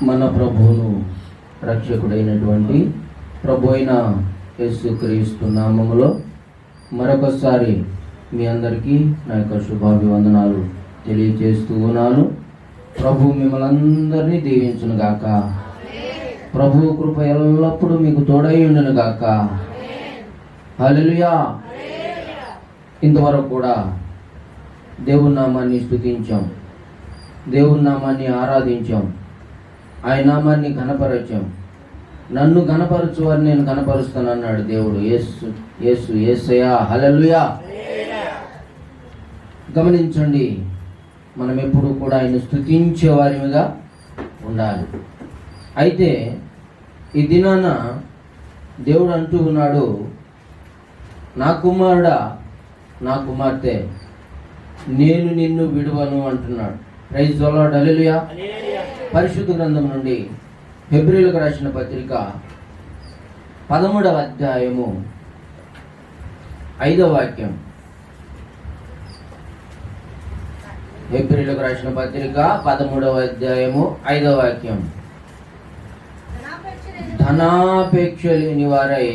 మన ప్రభువును రక్షకుడైనటువంటి ప్రభు అయిన యేసుక్రీస్తు నామములో మరొకసారి మీ అందరికీ నా యొక్క శుభాభివందనాలు తెలియజేస్తూ ఉన్నాను. ప్రభు మిమ్మల్ని అందరినీ దీవించును గాక. ప్రభు కృప ఎల్లప్పుడూ మీకు తోడై ఉండును గాక. హల్లెలూయా. ఇంతవరకు కూడా దేవుని నామాన్ని స్తుతించాం, దేవుని నామాన్ని ఆరాధించాం, ఆయన నామాన్ని ఘనపరచాం. నన్ను ఘనపరచు వారిని నేను ఘనపరుస్తాను అన్నాడు దేవుడు. యేసు యేసు యేసయ్యా. హల్లెలూయా. గమనించండి, మనం ఎప్పుడు కూడా ఆయన స్తుతించే వారిగా ఉండాలి. అయితే ఈ దినాన దేవుడు అంటూ ఉన్నాడు, నా కుమారుడా, నా కుమార్తె, నేను నిన్ను విడువను అంటున్నాడు. Praise the Lord. హల్లెలూయా. పరిశుద్ధ గ్రంథం నుండి హెబ్రీయులకు రాసిన పత్రిక 13వ అధ్యాయము 5వ వాక్యం. హెబ్రీయులకు రాసిన పత్రిక 13వ అధ్యాయము 5వ వాక్యం. ధనాపేక్ష లేని వారై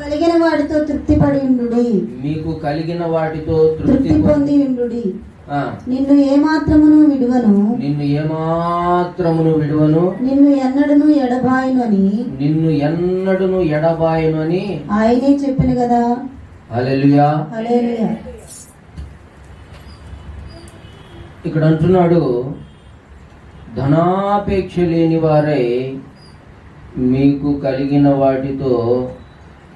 కలిగిన వాటితో తృప్తిపడి ఉండుడి. మీకు కలిగిన వాటితో తృప్తి పొంది ఉండుడి. నిన్ను ఏమాత్రమును విడువను, నిన్ను ఏమాత్రమును విడువను, నిన్ను ఎన్నడను ఎడబాయను అని, నిన్ను ఎన్నడను ఎడబాయను అని ఆయనే చెప్పిన కదా. హల్లెలూయా. హల్లెలూయా. ఇక్కడ అంటున్నాడు, ధనాపేక్ష లేని వారై మీకు కలిగిన వాటితో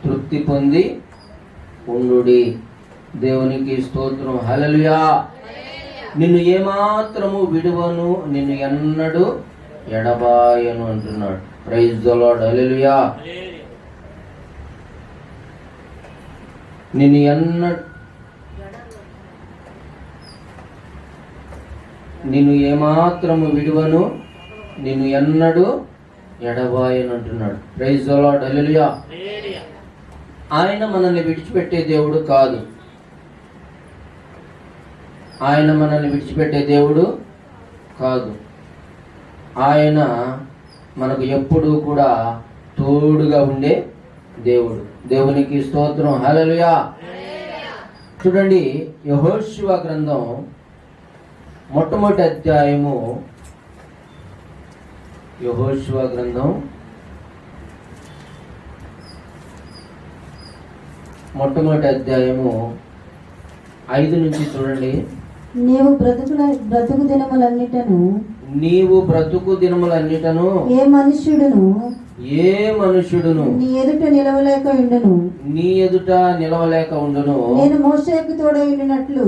తృప్తి పొంది ఉండుడి. దేవునికి స్తోత్రం. హల్లెలూయా. నిన్ను ఏమాత్రము విడువను, నిన్ను ఎన్నడు ఎడబాయను అంటున్నాడు. Praise the Lord. హల్లెలూయా. నిన్ను ఏమాత్రము విడువను, నిన్ను ఎన్నడు ఎడబాయను అంటున్నాడు. Praise the Lord. హల్లెలూయా. ఆయన మనల్ని విడిచిపెట్టే దేవుడు కాదు. ఆయన మనల్ని విడిచిపెట్టే దేవుడు కాదు. ఆయన మనకు ఎప్పుడూ కూడా తోడుగా ఉండే దేవుడు. దేవునికి స్తోత్రం. హల్లెలూయా. చూడండి, యెహోషువ గ్రంథం మొట్టమొదటి అధ్యాయము, యెహోషువ గ్రంథం మొట్టమొదటి అధ్యాయము 5 నుంచి చూడండి. నీవు బ్రతుకు దినములన్నిటను, నీవు బ్రతుకు దినములన్నిటను ఏ మనుష్యుడును నీ ఎదుట నిలవలేక ఉండును, నీ ఎదుట నిలవలేక ఉండును. నేను మోషేకు తోడై ఉండినట్లు,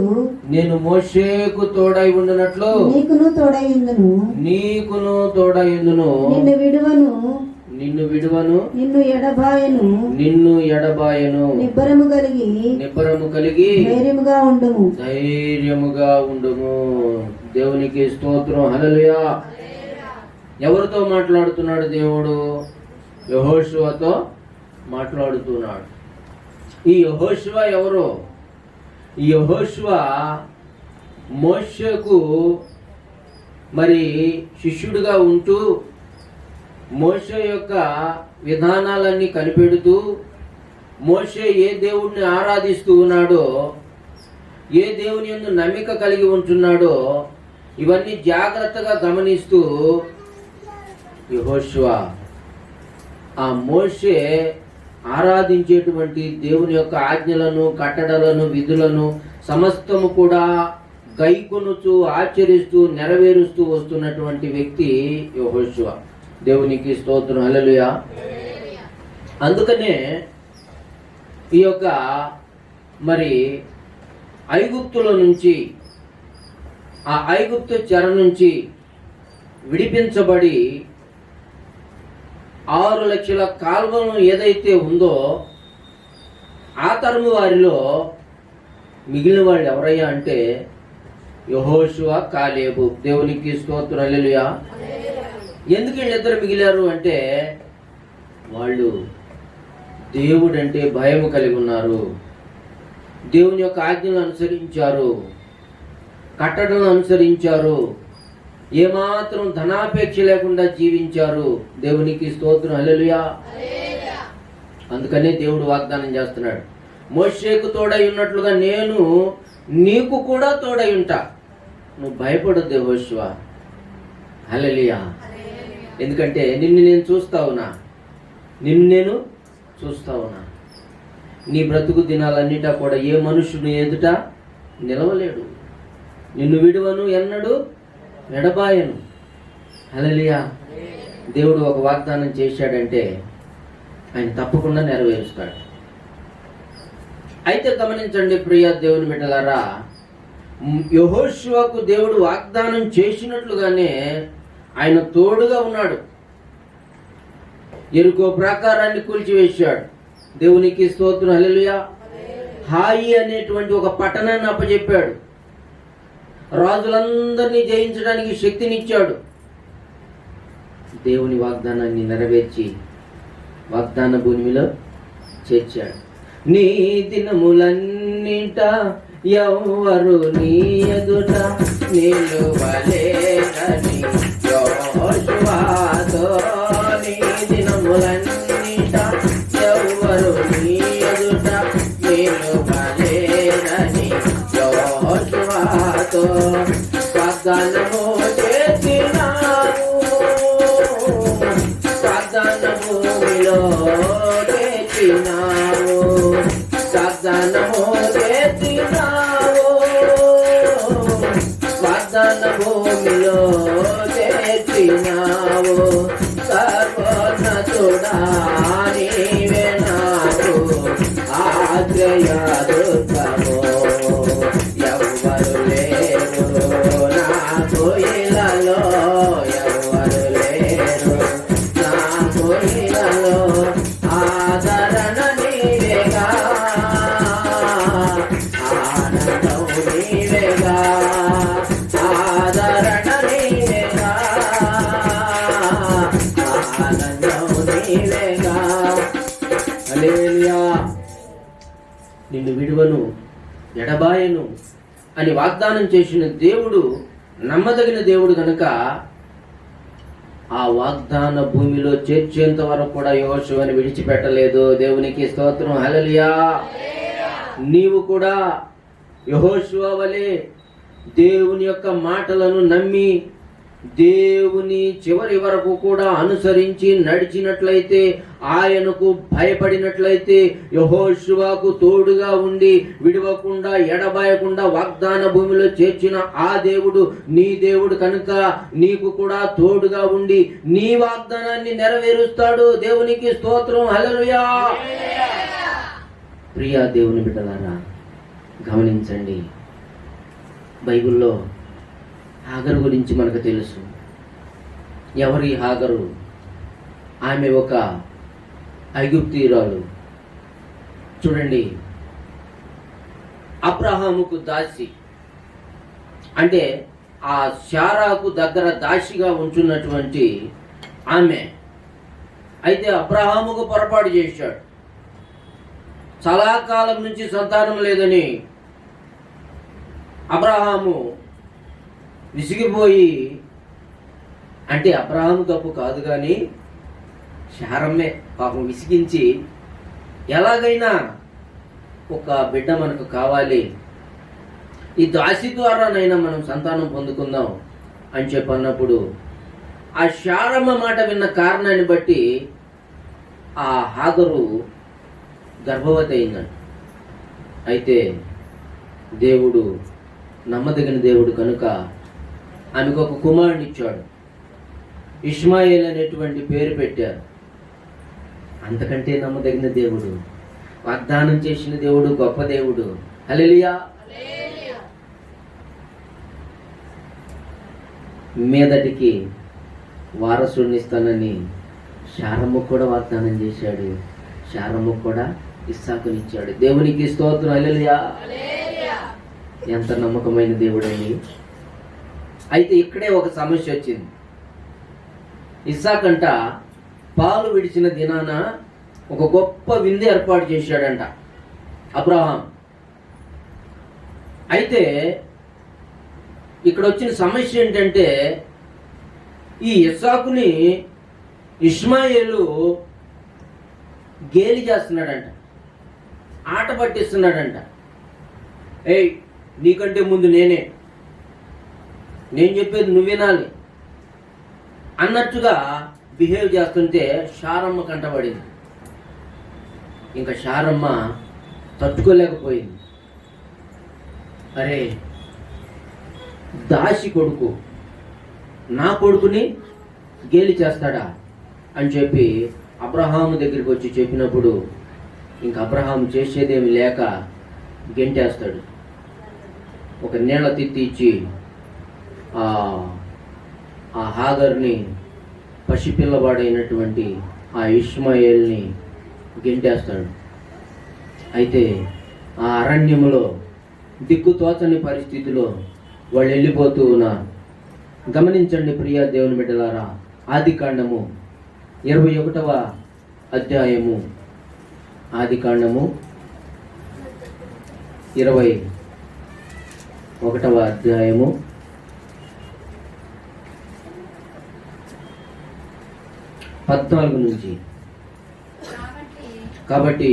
నేను మోషేకు తోడై ఉండినట్లు నీకును తోడై ఉండును. నిన్ను విడువను, నిన్ను ఎడబాయను. నిబ్బరము కలిగి ధైర్యముగా ఉండుము. దేవునికి స్తోత్రం. హల్లెలూయా. ఎవరితో మాట్లాడుతున్నాడు దేవుడు? యెహోషువతో మాట్లాడుతున్నాడు. ఈ యెహోషువ ఎవరు? ఈ యెహోషువ మోషేకు మరి శిష్యుడిగా ఉంటూ మోషే యొక్క విధానాలన్నీ కనిపెడుతూ, మోషే ఏ దేవుడిని ఆరాధిస్తూ ఉన్నాడో, ఏ దేవుని యందు నమ్మిక కలిగి ఉంటున్నాడో, ఇవన్నీ జాగ్రత్తగా గమనిస్తూ యెహోషువ ఆ మోషే ఆరాధించేటువంటి దేవుని యొక్క ఆజ్ఞలను, కట్టడలను, విధులను సమస్తము కూడా గైకొనుచూ ఆచరిస్తూ నెరవేరుస్తూ వస్తున్నటువంటి వ్యక్తి యెహోషువ. దేవునికి స్తోత్రం. హల్లెలూయా. అందుకనే ఈ యొక్క మరి ఐగుప్తుల నుంచి, ఆ ఐగుప్తు చెర నుంచి విడిపించబడి 6 లక్షల కాల్వను ఏదైతే ఉందో ఆ తరము వారిలో మిగిలిన వాళ్ళు ఎవరయ్యా అంటే యెహోషువ, కాలేబు. దేవునికి స్తోత్రం. హల్లెలూయా. ఎందుకు వీళ్ళిద్దరు మిగిలారు అంటే వాళ్ళు దేవుడంటే భయము కలిగి ఉన్నారు, దేవుని యొక్క ఆజ్ఞలను అనుసరించారు, కట్టడలను అనుసరించారు, ఏమాత్రం ధనాపేక్ష లేకుండా జీవించారు. దేవునికి స్తోత్రం, హల్లెలూయా. అందుకనే దేవుడు వాగ్దానం చేస్తున్నాడు, మోషేకు తోడై ఉన్నట్లుగా నేను నీకు కూడా తోడై ఉంటా, నువ్వు భయపడొద్దు యెహోషువ. హల్లెలూయా. ఎందుకంటే నిన్ను నేను చూస్తా ఉన్నా, నీ బ్రతుకు దినాలన్నిటా కూడా ఏ మనుషుని ఎదుట నిలవలేడు. నిన్ను విడువను, ఎన్నడు ఎడబాయను. హల్లెలూయా. దేవుడు ఒక వాగ్దానం చేశాడంటే ఆయన తప్పకుండా నెరవేరుస్తాడు. అయితే గమనించండి ప్రియ దేవుని బిడ్డలారా, యెహోషువకు దేవుడు వాగ్దానం చేసినట్లుగానే ఆయన తోడుగా ఉన్నాడు. యెరికో ప్రాకారాన్ని కూల్చివేశాడు. దేవునికి స్తోత్రం, హల్లెలూయా. హాయి అనేటువంటి ఒక పట్టణాన్ని అప్పచెప్పాడు. రాజులందరినీ జయించడానికి శక్తినిచ్చాడు. దేవుని వాగ్దానాన్ని నెరవేర్చి వాగ్దాన భూమిలో చేర్చాడు. నీ దినములన్నిట ఎవ్వరు నీ ఎదుట నిలువలేరని యెహోషువతో, నీ దినములన్నిట ఎవ్వరు నీ ఎదుట నిలువలేరని యెహోషువతో వాగ్దానము చేసినావు. వాగ్దాన భూమిలో చేసినావు, వాగ్దానము చేసినావు, వాగ్దాన భూమిలో చేసినావు. సర్వోన్నతుడా నీవే నాకు ఆశ్రయ దుర్గము, ఎవ్వరు లేరు నాకు ఇలలో, ఎవ్వరు లేరు నాకు ఇలలో. ఆదరణ నీవేగా, ఆనందం నీవేగా, ఆదరణ నీవేగా, ఆనందం నీవేగా. హల్లెలూయా. నిన్ను విడువను, ఎడబాయను అని వాగ్దానం చేసిన దేవుడు నమ్మదగిన దేవుడు కనుక ఆ వాగ్దాన భూమిలో చేర్చేంత వరకు కూడా యెహోషువని విడిచిపెట్టలేదు. దేవునికి స్తోత్రం, హల్లెలూయా. నీవు కూడా యెహోషువ వలె దేవుని యొక్క మాటలను నమ్మి దేవుని చివరి వరకు కూడా అనుసరించి నడిచినట్లయితే, ఆయనకు భయపడినట్లయితే, యెహోషువకు తోడుగా ఉండి విడవకుండా ఎడబాయకుండా వాగ్దాన భూమిలో చేర్చిన ఆ దేవుడు నీ దేవుడు కనుక నీకు కూడా తోడుగా ఉండి నీ వాగ్దానాన్ని నెరవేరుస్తాడు. దేవునికి స్తోత్రం, హల్లెలూయా. ప్రియా దేవుని బిడ్డలారా, గమనించండి, బైబిల్లో హాగరు గురించి మనకు తెలుసు. ఎవరి హాగరు? ఆమె ఒక ఐగుప్తీయురాలు. చూడండి, అబ్రహాముకు దాసి, అంటే ఆ శారాకు దగ్గర దాసిగా ఉంచున్నటువంటి ఆమె. అయితే అబ్రహాముకు పొరపాటు చేశాడు. చాలా కాలం నుంచి సంతానం లేదని అబ్రహాము విసిగిపోయి, అంటే అబ్రహాము తప్పు కాదు కానీ శారమ్మే పాపం విసిగించి, ఎలాగైనా ఒక బిడ్డ మనకు కావాలి, ఈ దాసి ద్వారానైనా మనం సంతానం పొందుకుందాం అని చెప్పన్నప్పుడు ఆ శారమ్మ మాట విన్న కారణాన్ని బట్టి ఆ హాగరు గర్భవతి అయిందంట. అయితే దేవుడు నమ్మదగిన దేవుడు కనుక ఆమెకు ఒక కుమారుని ఇచ్చాడు. ఇష్మాయేల్ అనేటువంటి పేరు పెట్టారు. అంతకంటే నమ్మదగిన దేవుడు, వాగ్దానం చేసిన దేవుడు, గొప్ప దేవుడు. హల్లెలూయా. మీదటికి వారసుడిని ఇస్తానని శారమ్మ కూడా వాగ్దానం చేశాడు. శారమ్మ కూడా ఇస్సాకునిచ్చాడు. దేవునికి స్తోత్రం, హల్లెలూయా. ఎంత నమ్మకమైన దేవుడండి. అయితే ఇక్కడే ఒక సమస్య వచ్చింది. ఇస్సాకంట పాలు విడిచిన దినాన ఒక గొప్ప విందు ఏర్పాటు చేశాడంట అబ్రహాం. అయితే ఇక్కడ వచ్చిన సమస్య ఏంటంటే ఈ ఇస్సాకుని ఇష్మాయేలు గేలి చేస్తున్నాడంట, ఆట పట్టిస్తున్నాడంట. ఏయ్, నీకంటే ముందు నేను చెప్పేది నువ్వు వినాలి అన్నట్టుగా బిహేవ్ చేస్తుంటే శారమ్మ కంటపడింది. ఇంకా శారమ్మ తట్టుకోలేకపోయింది. అరే, దాసి కొడుకు నా కొడుకుని గేలి చేస్తాడా అని చెప్పి అబ్రహాము దగ్గరికి వచ్చి చెప్పినప్పుడు ఇంక అబ్రహాము చేసేదేమి లేక గెంటేస్తాడు. ఒక నీళ్ళ తిత్తి ఇచ్చి ఆ హాగర్ని, పసిపిల్లవాడైనటువంటి ఆ ఇష్మాయేల్ని గెంటేస్తాడు. అయితే ఆ అరణ్యములో దిక్కుతోచని పరిస్థితిలో వాళ్ళు వెళ్ళిపోతూ ఉన్నారు. గమనించండి ప్రియ దేవుని బిడ్డలారా, ఆదికాండము 21వ అధ్యాయము, ఆదికాండము 21వ అధ్యాయము 14 నుంచి. కాబట్టి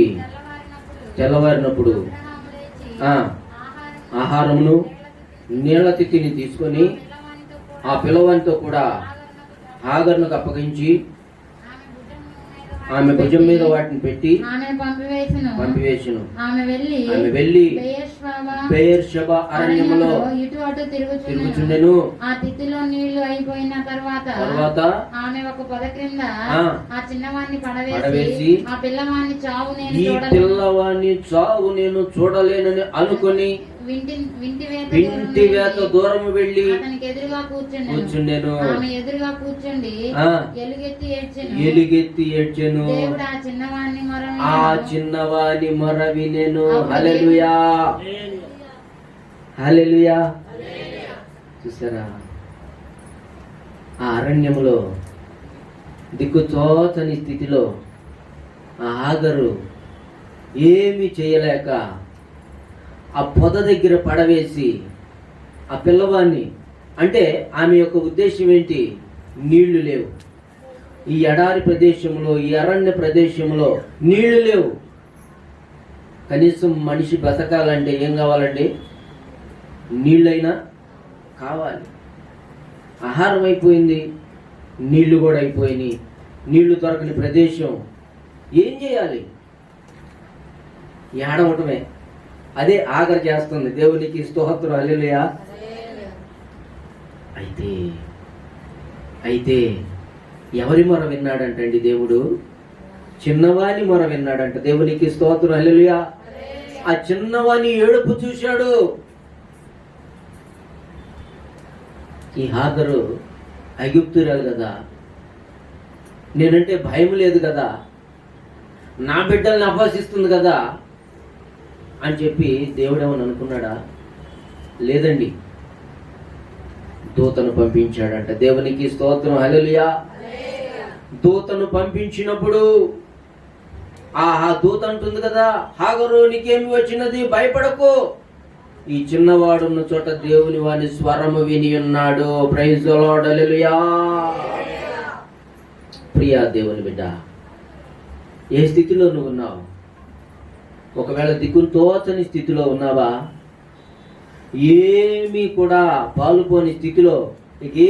తెల్లవారినప్పుడు ఆహారమును నీళ్ల తిత్తిని తీసుకొని ఆ పిల్లవానితో కూడా హాగర్నుకు అప్పగించి ఆమె భుజం మీద వాటిని పెట్టి పంపివేశను. ఆమె వెళ్ళి బెయేర్షెబా అరణ్యములో ఇటు అటు తిరుగుచుండెను. ఆ తిత్తిలో నీళ్లు అయిపోయిన తర్వాత ఆమె ఒక పొద క్రింద ఆ చిన్నవాణ్ణి పడవేసి ఆ పిల్లవాని చావు నేను చూడలేనని అనుకొని వింటి వేత దూరం వెళ్ళి అతనికి ఎదురుగా కూర్చుండెను. ఆమె ఎదురుగా కూర్చుండి ఎలుగెత్తి ఏడ్చెను. దేవుడు ఆ చిన్నవాని మొర వినెను. హల్లెలూయా, హల్లెలూయా. చూసారా, ఆ అరణ్యములో దిక్కుతోచని స్థితిలో ఆ హాగరు ఏమీ చేయలేక ఆ పొద దగ్గర పడవేసి ఆ పిల్లవాన్ని, అంటే ఆమె యొక్క ఉద్దేశం ఏంటి? నీళ్లు లేవు ఈ ఎడారి ప్రదేశంలో, ఈ అరణ్య ప్రదేశంలో నీళ్లు లేవు. కనీసం మనిషి బతకాలంటే ఏం కావాలండి? నీళ్ళైనా కావాలి. ఆహారం అయిపోయింది, నీళ్లు కూడా అయిపోయినాయి. నీళ్లు దొరకని ప్రదేశం, ఏం చేయాలి? ఏడవటమే. అదే ఆగర్ చేస్తుంది. దేవునికి స్తోత్రం, హల్లెలూయా. అయితే ఎవరి మొర విన్నాడంటండి దేవుడు? చిన్నవాని మొర విన్నాడంట. దేవునికి స్తోత్రం, హల్లెలూయా. ఆ చిన్నవాని ఏడుపు చూశాడు. ఈ హాగరు ఐగుప్తురాలు కదా, నేనంటే భయం లేదు కదా, నా బిడ్డల్ని అపహసిస్తుంది కదా అని చెప్పి దేవుడేమని అనుకున్నాడా? లేదండి, దూతను పంపించాడంట. దేవునికి స్తోత్రం, హల్లెలూయా. దూతను పంపించినప్పుడు ఆ దూత అంటుంది కదా, హాగరు నీకేమి వచ్చినది, భయపడకు, ఈ చిన్నవాడున్న చోట దేవుని వాని స్వరము విని ఉన్నాడు. ప్రైజ్ ది లార్డ్, హల్లెలూయా. ప్రియా దేవుని బిడ్డ, ఏ స్థితిలో నువ్వు ఉన్నావు? ఒకవేళ దిక్కును తోచని స్థితిలో ఉన్నావా? ఏమీ కూడా పాలుపోని స్థితిలో,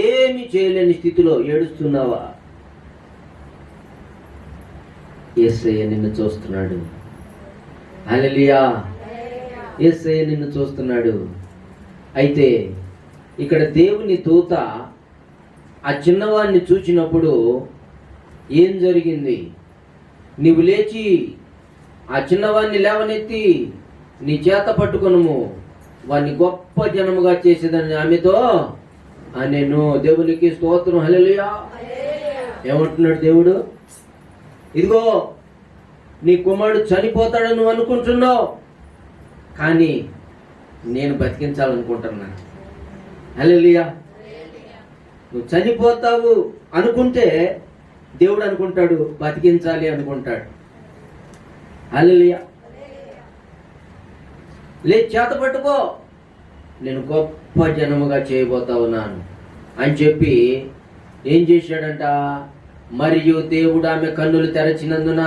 ఏమీ చేయలేని స్థితిలో ఏడుస్తున్నావా? యేసయ్య నిన్ను చూస్తున్నాడు. హల్లెలూయా. యేసయ్య నిన్ను చూస్తున్నాడు. అయితే ఇక్కడ దేవుని దూత ఆ చిన్నవాడిని చూచినప్పుడు ఏం జరిగింది? నీవు లేచి ఆ చిన్నవాడిని లేవనెత్తి నీ చేత పట్టుకొనుము, వాడిని గొప్ప జనముగా చేసేదని ఆమెతో అనేను. దేవునికి స్తోత్రం, హల్లెలూయా. ఏమంటున్నాడు దేవుడు? ఇదిగో నీ కుమారుడు చనిపోతాడని నువ్వు అనుకుంటున్నావు, కానీ నేను బతికించాలనుకుంటున్నాను. హల్లెలూయా. నువ్వు చనిపోతావు అనుకుంటే దేవుడు అనుకుంటాడు బతికించాలి అనుకుంటాడు. హల్లెలూయా. చేత పట్టుకో, నేను గొప్ప జనముగా చేయబోతా ఉన్నాను అని చెప్పి ఏం చేశాడంట? మరియు దేవుడు ఆమె కన్నులు తెరచినందున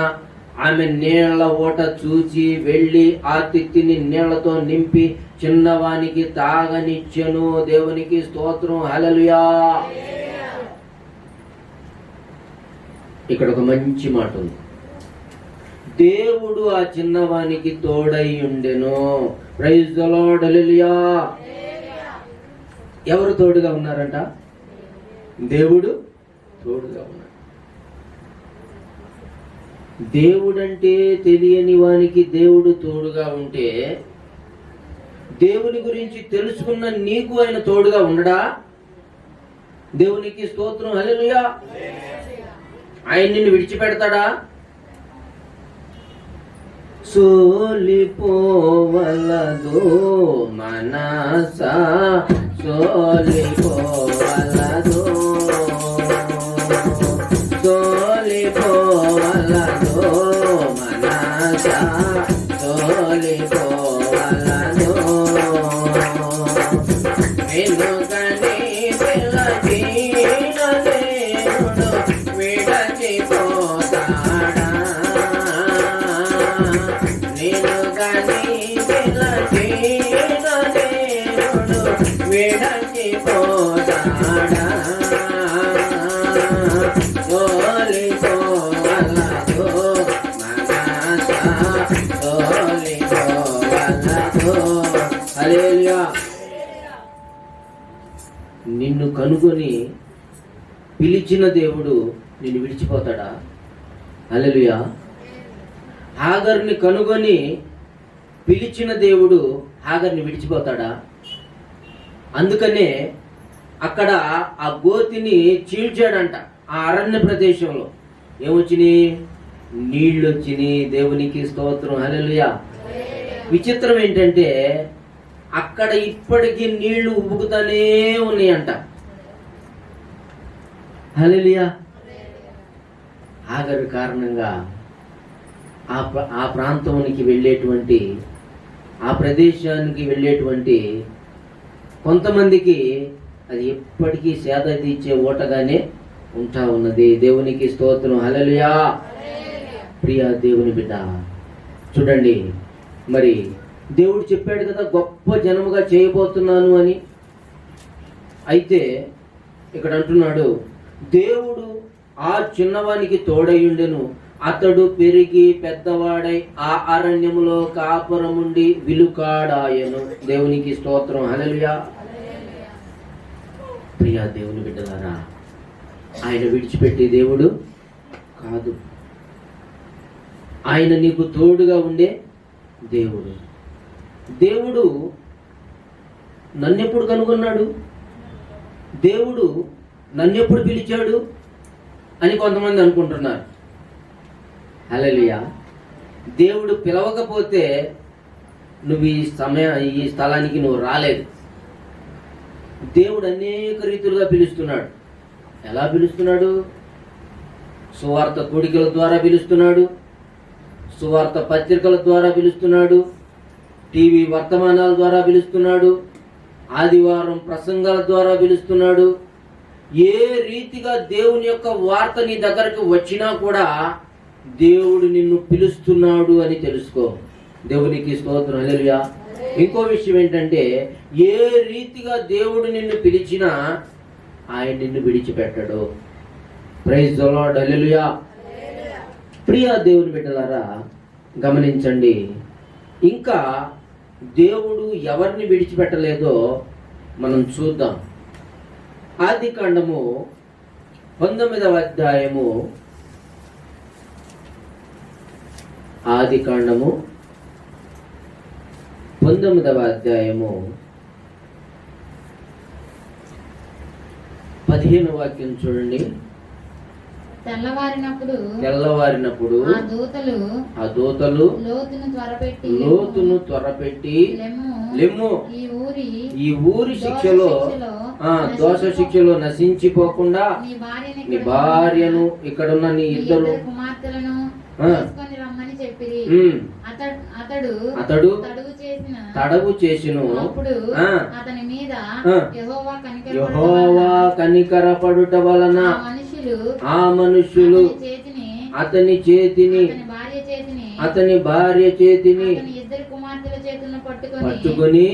ఆమె నీళ్ల ఓట చూచి వెళ్ళి ఆ తిత్తిని నీళ్లతో నింపి చిన్నవానికి తాగనిచ్చెను. దేవునికి స్తోత్రం, హల్లెలూయా. ఇక్కడ ఒక మంచి మాట ఉంది. దేవుడు ఆ చిన్నవానికి తోడై ఉండెను. ప్రైజ్ ది లార్డ్, హల్లెలూయా. ఎవరు తోడుగా ఉన్నారంట? దేవుడు తోడుగా ఉన్నాడు. దేవుడంటే తెలియని వానికి దేవుడు తోడుగా ఉంటే, దేవుని గురించి తెలుసుకున్న నీకు ఆయన తోడుగా ఉండడా? దేవునికి స్తోత్రం, హల్లెలూయా. ఆయన నిన్ను విడిచిపెడతాడా? సోలిపోవలదో మనసా, సోలిపోవలదో, సోలిపోవలదో మనసా, సోలిపోవలదో. వెనుకని పిలచిన దేవుడు విడచిపోతాడా? వెనుకని పిలచిన దేవుడు విడచిపోతాడా? సోలిపోవలదో మనసా, సోలిపోవలదో. హల్లెలూయా. నిన్ను కనుగొని పిలిచిన దేవుడు నిన్ను విడిచిపోతాడా? హల్లెలూయా. హాగర్ని కనుగొని పిలిచిన దేవుడు హాగర్ని విడిచిపోతాడా? అందుకనే అక్కడ ఆ గోతిని చీల్చాడంట. ఆ అరణ్య ప్రదేశంలో ఏమొచ్చినాయి? నీళ్ళు వచ్చినాయి. దేవునికి స్తోత్రం, హల్లెలూయా. విచిత్రం ఏంటంటే అక్కడ ఇప్పటికీ నీళ్లు ఉబ్బుకుతానే ఉన్నాయంట. హల్లెలూయా. హాగరు కారణంగా ఆ ప్రాంతానికి వెళ్ళేటువంటి, ఆ ప్రదేశానికి వెళ్ళేటువంటి కొంతమందికి అది ఎప్పటికీ సేద తీర్చే ఓటగానే ఉంటా ఉన్నది. దేవునికి స్తోత్రం, హల్లెలూయా. ప్రియ దేవుని బిడ్డ, చూడండి, మరి దేవుడు చెప్పాడు కదా గొప్ప జనముగా చేయబోతున్నాను అని. అయితే ఇక్కడ అంటున్నాడు, దేవుడు ఆ చిన్నవానికి తోడయుండెను, అతడు పెరిగి పెద్దవాడై ఆ అరణ్యములో కాపురముండి విలుకాడాయను. దేవునికి స్తోత్రం, హల్లెలూయా. ప్రియా దేవుని బిడ్డలారా, ఆయన విడిచిపెట్టే దేవుడు కాదు. ఆయన నీకు తోడుగా ఉండే దేవుడు. దేవుడు నన్నెప్పుడు కనుగొన్నాడు? దేవుడు నన్నెప్పుడు పిలిచాడు అని కొంతమంది అనుకుంటున్నారు. హల్లెలూయా. దేవుడు పిలవకపోతే నువ్వు ఈ స్థలానికి నువ్వు రాలేదు. దేవుడు అనేక రీతులుగా పిలుస్తున్నాడు. ఎలా పిలుస్తున్నాడు? సువార్త కూడికల ద్వారా పిలుస్తున్నాడు, సువార్త పత్రికల ద్వారా పిలుస్తున్నాడు, టీవీ వర్తమానాల ద్వారా పిలుస్తున్నాడు, ఆదివారం ప్రసంగాల ద్వారా పిలుస్తున్నాడు. ఏ రీతిగా దేవుని యొక్క వార్త నీ దగ్గరకు వచ్చినా కూడా దేవుడు నిన్ను పిలుస్తున్నాడు అని తెలుసుకో. దేవునికి స్తోత్రం, హల్లెలూయా. ఇంకో విషయం ఏంటంటే, ఏ రీతిగా దేవుడు నిన్ను పిలిచినా ఆయన నిన్ను విడిచిపెట్టడు. ప్రైజ్ ది లార్డ్, హల్లెలూయా. ప్రియ దేవుని బిడ్డలారా, గమనించండి. ఇంకా దేవుడు ఎవరిని విడిచిపెట్టలేదో మనం చూద్దాం. ఆదికాండము 19వ అధ్యాయము, ఆదికాండము 19వ అధ్యాయము 15వ వాక్యం చూడండి. తెల్లవారినప్పుడు ఆ దూతలు లోతును త్వరపెట్టి లెమ్ము, ఈ ఊరి శిక్షలో దోష శిక్షలో నశించిపోకుండా నీ భార్యను, ఇక్కడున్న నీ ఇద్దరు ఆ. తీసుకొని రమ్మని చెప్పిరి. ఉమ్. అతడు అతడు తడవు చేసిన అప్పుడు అప్పుడు ఆ. అతని మీద ఆ. యెహోవా యెహోవా కనికరపడుట వలన ఆ మనుష్యులు అతని చేతిని అతని భార్య చేతిని అతని ఇద్దరు కుమార్తెల చేతులను పట్టుకొని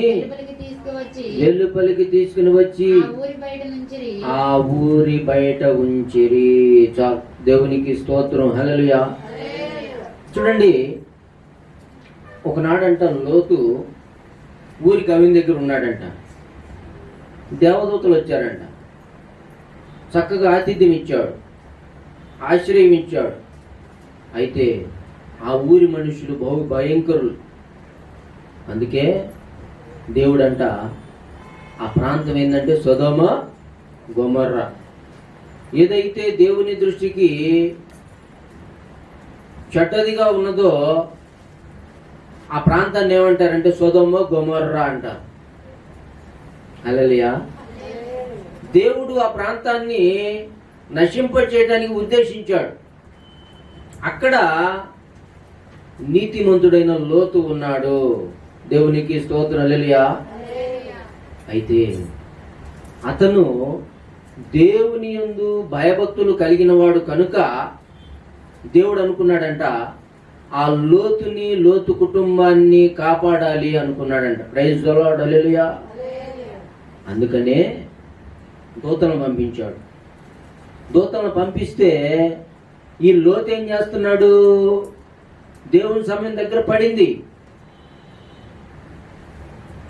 వెలుపలికి తీసుకుని వచ్చి ఆ ఊరి బయట ఉంచిరి. చాలు, దేవునికి స్తోత్రం. హల్లెలూయా. చూడండి, ఒకనాడంట లోతు ఊరి కవిని దగ్గర ఉన్నాడంట. దేవదూతలు వచ్చారంట. చక్కగా ఆతిథ్యం ఇచ్చాడు, ఆశ్రయం ఇచ్చాడు. అయితే ఆ ఊరి మనుషులు బహు భయంకరులు. అందుకే దేవుడంట ఆ ప్రాంతం ఏంటంటే సొదొమ గొమొర్రా. ఏదైతే దేవుని దృష్టికి చెడ్డదిగా ఉన్నదో ఆ ప్రాంతాన్ని ఏమంటారంటే సొదొమ గొమొర్రా అంటారు. హల్లెలూయా. దేవుడు ఆ ప్రాంతాన్ని నశింప చేయడానికి ఉద్దేశించాడు. అక్కడ నీతిమంతుడైన లోతు ఉన్నాడు. దేవునికి స్తోత్రం. హల్లెలూయా. అయితే అతను దేవుని యందు భయభక్తులు కలిగిన వాడు కనుక దేవుడు అనుకున్నాడంట ఆ లోతు కుటుంబాన్ని కాపాడాలి అనుకున్నాడంట. Praise the Lord. హల్లెలూయా. అందుకనే దూతలను పంపించాడు. దూతలను పంపిస్తే ఈ లోతు ఏం చేస్తున్నాడు? దేవుని సమయం దగ్గర పడింది.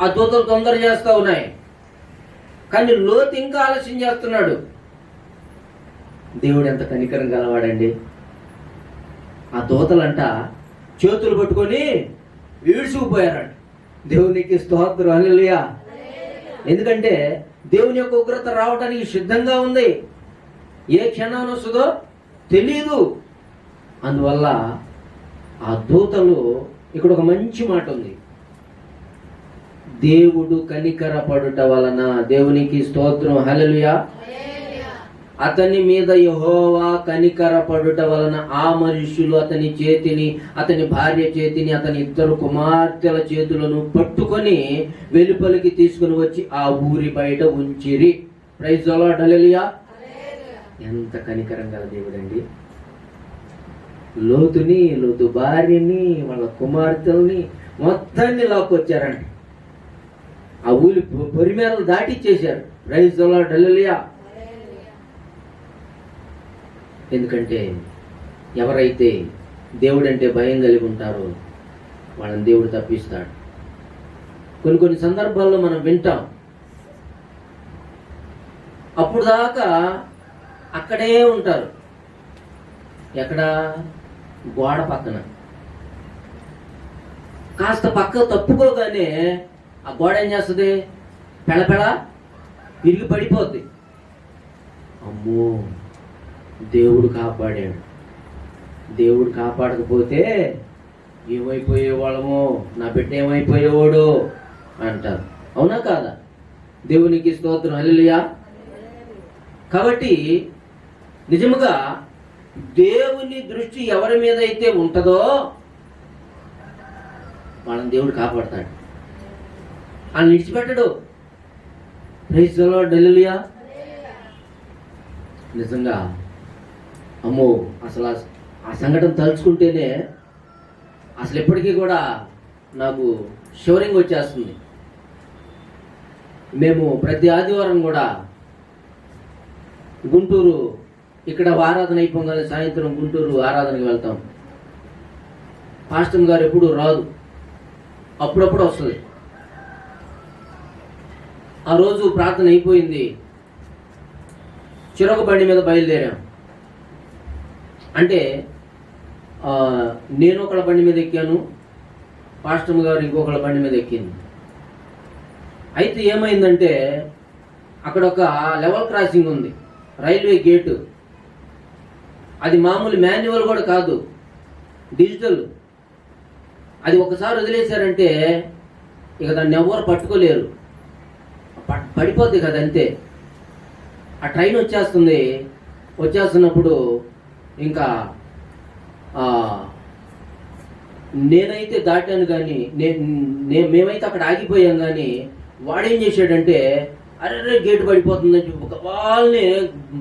ఆ దూతలు తొందర చేస్తా ఉన్నాయి, కానీ లోతు ఇంకా ఆలస్యం చేస్తున్నాడు. దేవుడు ఎంత కనికరం గలవాడండి. ఆ దూతలంట చేతులు పట్టుకొని ఈడ్చుకుపోయారంట. దేవునికి స్తోత్రం. హల్లెలూయా. ఎందుకంటే దేవుని యొక్క ఉగ్రత రావడానికి సిద్ధంగా ఉంది. ఏ క్షణాన్ని వస్తుందో తెలియదు. అందువల్ల ఆ దూతలు, ఇక్కడ ఒక మంచి మాట ఉంది, దేవుడు కనికరపడుట వలన. దేవునికి స్తోత్రం. హల్లెలూయా. అతని మీద యెహోవా కనికరపడుట వలన ఆ మనుష్యులు అతని చేతిని, అతని భార్య చేతిని, అతని ఇద్దరు కుమార్తెల చేతులను పట్టుకొని వెలుపలికి తీసుకుని వచ్చి ఆ ఊరి బయట ఉంచిరి. Praise the Lord. హల్లెలూయా. ఎంత కనికరం గల దేవుడండి. లోతు భార్యని, వాళ్ళ కుమార్తెల్ని మొత్తాన్ని లాక్కొచ్చారండి. ఆ ఊరి పొరిమేరలు దాటిచ్చేశారు. Praise the Lord. హల్లెలూయా. ఎందుకంటే ఎవరైతే దేవుడంటే భయం కలిగి ఉంటారో వాళ్ళని దేవుడు తప్పిస్తాడు. కొన్ని సందర్భాల్లో మనం వింటాం, అప్పుడు దాకా అక్కడే ఉంటారు. ఎక్కడ? గోడ పక్కన. కాస్త పక్క తప్పుకోగానే ఆ గోడ ఏం చేస్తుంది? పెళపెళ విరిగి పడిపోద్ది. అమ్మో, దేవుడు కాపాడాడు. దేవుడు కాపాడకపోతే ఏమైపోయేవాళ్ళమో, నా బిడ్డ ఏమైపోయేవాడు అంటారు. అవునా కాదా? దేవునికి స్తోత్రం. హల్లెలూయా. కాబట్టి నిజముగా దేవుని దృష్టి ఎవరి మీద అయితే ఉంటుందో వాళ్ళని దేవుడు కాపాడతాడు. ఆయన విడిచిపెట్టడు. Praise the Lord. హల్లెలూయా. నిజంగా అమ్మో, అసలు ఆ సంఘటన తలుచుకుంటేనే అసలు ఎప్పటికీ కూడా నాకు షివరింగ్ వచ్చేస్తుంది. మేము ప్రతి ఆదివారం కూడా గుంటూరు, ఇక్కడ ఆరాధన అయిపోగానే సాయంత్రం గుంటూరు ఆరాధనకి వెళ్తాం. పాస్టర్ గారు ఎప్పుడు రాదు, అప్పుడప్పుడు వస్తుంది. ఆ రోజు ప్రార్థన అయిపోయింది, చిరొక బండి మీద బయలుదేరాం. అంటే నేను ఒకళ్ళ బండి మీద ఎక్కాను, పాస్టర్ గారు ఇంకొకళ్ళ బండి మీద ఎక్కింది. అయితే ఏమైందంటే అక్కడ ఒక లెవెల్ క్రాసింగ్ ఉంది, రైల్వే గేటు. అది మామూలు మాన్యువల్ కూడా కాదు, డిజిటల్. అది ఒకసారి వదిలేశారంటే ఇక దాన్ని ఎవరు పట్టుకోలేరు, పడిపోద్ది కదా అంతే. ఆ ట్రైన్ వచ్చేస్తున్నప్పుడు ఇంకా నేనైతే దాటాను కానీ మేమైతే అక్కడ ఆగిపోయాం కానీ వాడేం చేశాడంటే అరే గేటు పడిపోతుందని చెప్పి వాళ్ళని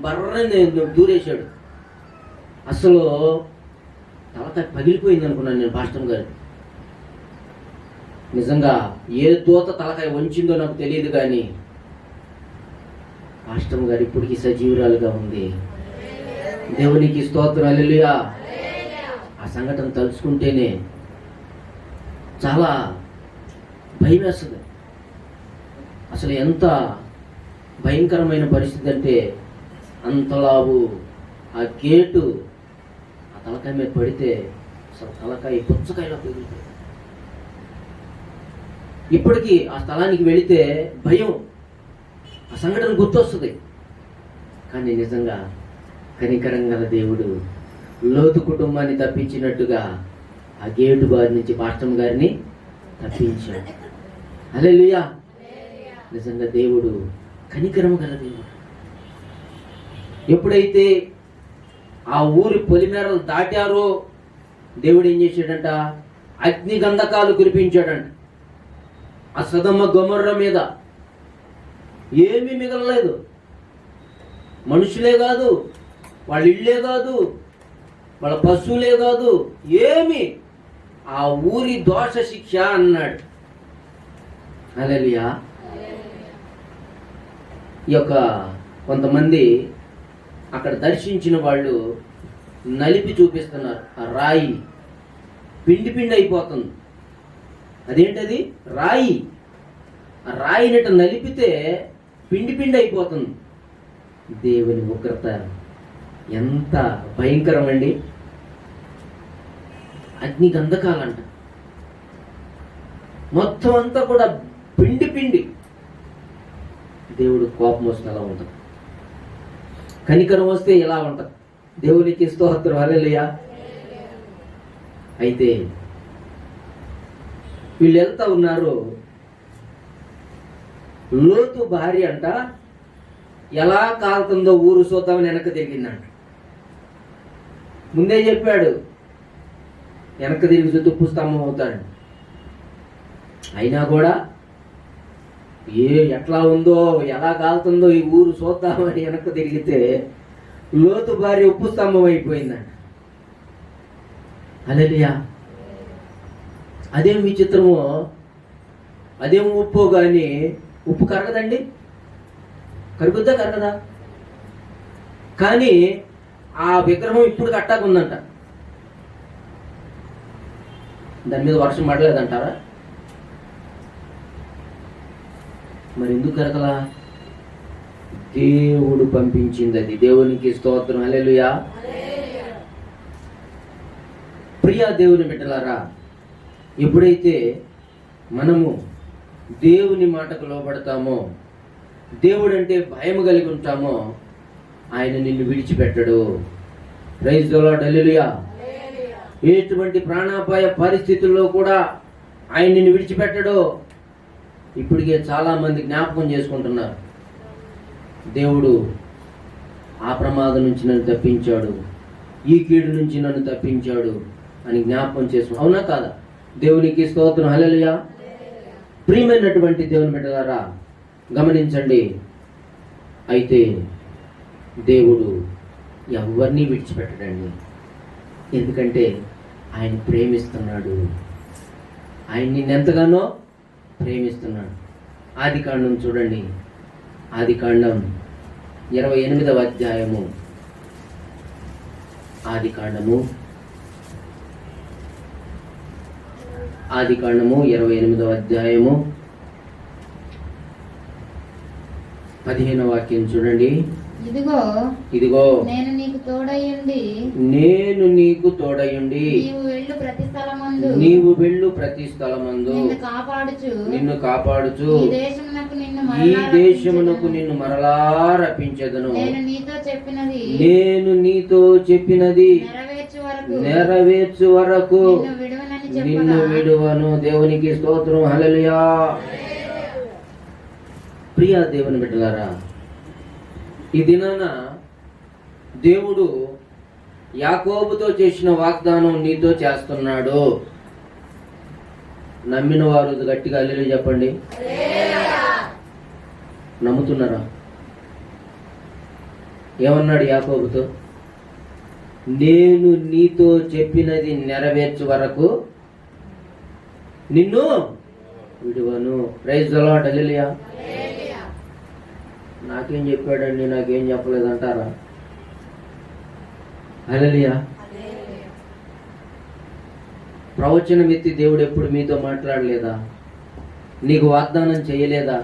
బర్రని దూరేశాడు. అసలు తలకాయ పగిలిపోయింది అనుకున్నాను నేను పాస్టర్ గారు. నిజంగా ఏ దూత తలకాయ వంచిందో నాకు తెలియదు కానీ పాస్టర్ గారు ఇప్పటికీ సజీవురాలుగా ఉంది. దేవునికి స్తోత్రం, హల్లెలూయా. ఆ సంఘటన తలుచుకుంటేనే చాలా భయం వేస్తుంది. అసలు ఎంత భయంకరమైన పరిస్థితి అంటే అంతలావు ఆ గేటు ఆ తలకాయ మీద పడితే అసలు తలకాయ పుచ్చకాయలో పెరిగిపోయింది. ఇప్పటికీ ఆ స్థలానికి వెళితే భయం, ఆ సంఘటన గుర్తొస్తుంది. కానీ నిజంగా కనికరం గల దేవుడు లోతు కుటుంబాన్ని తప్పించినట్టుగా ఆ గేటు బారి నుంచి పాస్టర్ గారిని తప్పించాడు. హల్లెలూయా. నిజంగా దేవుడు కనికరం గల దేవుడు. ఎప్పుడైతే ఆ ఊరి పొలిమేరలు దాటారో దేవుడు ఏం చేశాడంట, అగ్ని గంధకాలు కురిపించాడంట. ఆ సొదొమ గొమొర్ర మీద ఏమీ మిగలలేదు. మనుషులే కాదు, వాళ్ళ ఇళ్ళే కాదు, వాళ్ళ పశువులే కాదు, ఏమి ఆ ఊరి దోష శిక్ష అన్నాడు. హల్లెలూయా. ఈ యొక్క కొంతమంది అక్కడ దర్శించిన వాళ్ళు నలిపి చూపిస్తున్నారు. ఆ రాయి పిండి పిండి అయిపోతుంది. అదేంటది? రాయి. ఆ రాయినట నలిపితే పిండి పిండి అయిపోతుంది. దేవుని ఉగ్రత ఎంత భయంకరమండి. అగ్ని గంధకాలంట. మొత్తం అంతా కూడా పిండి పిండి. దేవుడు కోపం వస్తే ఎలా ఉంటుంది, కనికరం వస్తే ఎలా ఉంటుంది. దేవునికి స్తోత్రం, హల్లెలూయా. అయితే వీళ్ళు వెళ్తా ఉన్నారు. లోతు భార్య అంట ఎలా కాలుతుందో ఊరు చూద్దామని వెనక్కి తిరిగిందంట. ముందే చెప్పాడు వెనక్కి తిరిగి చూస్తే ఉప్పు స్తంభం అవుతాడు. అయినా కూడా ఎట్లా ఉందో ఎలా కాలుతుందో ఈ ఊరు చూద్దామని వెనక్కి తిరిగితే లోతు భార్య ఉప్పు స్తంభం అయిపోయిందంట. హల్లెలూయా. అదేం విచిత్రమో, అదేం ఉప్పు కానీ ఉప్పు కరగదండి. కరుగుద్దా కరగదా? కానీ ఆ విగ్రహం ఇప్పుడు కట్టాకుందంట. దాని మీద వర్షం పడలేదంటారా? మరి ఎందుకు కరగలా? దేవుడు పంపించింది అది. దేవునికి స్తోత్రం, హల్లెలూయా. ప్రియా దేవుని బిడ్డలారా, ఎప్పుడైతే మనము దేవుని మాటకు లోబడతామో, దేవుడు అంటే భయం కలిగి ఉంటామో, ఆయన నిన్ను విడిచిపెట్టడు. ప్రైజ్ ది లార్డ్, హల్లెలూయా. ఎటువంటి ప్రాణాపాయ పరిస్థితుల్లో కూడా ఆయన నిన్ను విడిచిపెట్టడు. ఇప్పటికే చాలా మంది జ్ఞాపకం చేసుకుంటున్నారు, దేవుడు ఆ ప్రమాదం నుంచి నన్ను తప్పించాడు, ఈ కీడు నుంచి నన్ను తప్పించాడు అని జ్ఞాపకం చేసుకు. అవునా కాదా? దేవునికి స్తోత్రం, హల్లెలూయా. ప్రియమైనటువంటి దేవుని బిడ్డలారా, గమనించండి. అయితే దేవుడు ఎవరిని విడిచిపెట్టడండి. ఎందుకంటే ఆయన ప్రేమిస్తున్నాడు. ఆయన నిన్నెంతగానో ప్రేమిస్తున్నాడు. ఆదికాండం చూడండి. ఆదికాండం 28వ అధ్యాయము. ఆదికాండము 28వ అధ్యాయము 15వ వాక్యం చూడండి. ఇదిగో నేను నీకు తోడయుండి నీవు వెళ్ళు ప్రతి స్థలమందు నిన్ను కాపాడుచు ఈ దేశమునకు నిన్ను మరలా రప్పించెదను. నేను నీతో చెప్పినది నెరవేర్చు వరకు నిన్ను విడువను. దేవునికి స్తోత్రం, హల్లెలూయా. ప్రియా దేవుని బిడ్డలారా, ఈ దినాన దేవుడు యాకోబుతో చేసిన వాగ్దానం నీతో చేస్తున్నాడు. నమ్మిన వారు గట్టిగా హల్లెలూయా చెప్పండి. నమ్ముతున్నారా? ఏమన్నాడు యాకోబుతో? నేను నీతో చెప్పినది నెరవేర్చు వరకు నిన్ను విడువను. Praise the Lord. హల్లెలూయా. నాకేం చెప్పాడండి, నాకేం చెప్పలేదంటారా? హల్లెలూయా. ప్రవచనం ఎత్తి దేవుడు ఎప్పుడు మీతో మాట్లాడలేదా? నీకు వాగ్దానం చేయలేదా?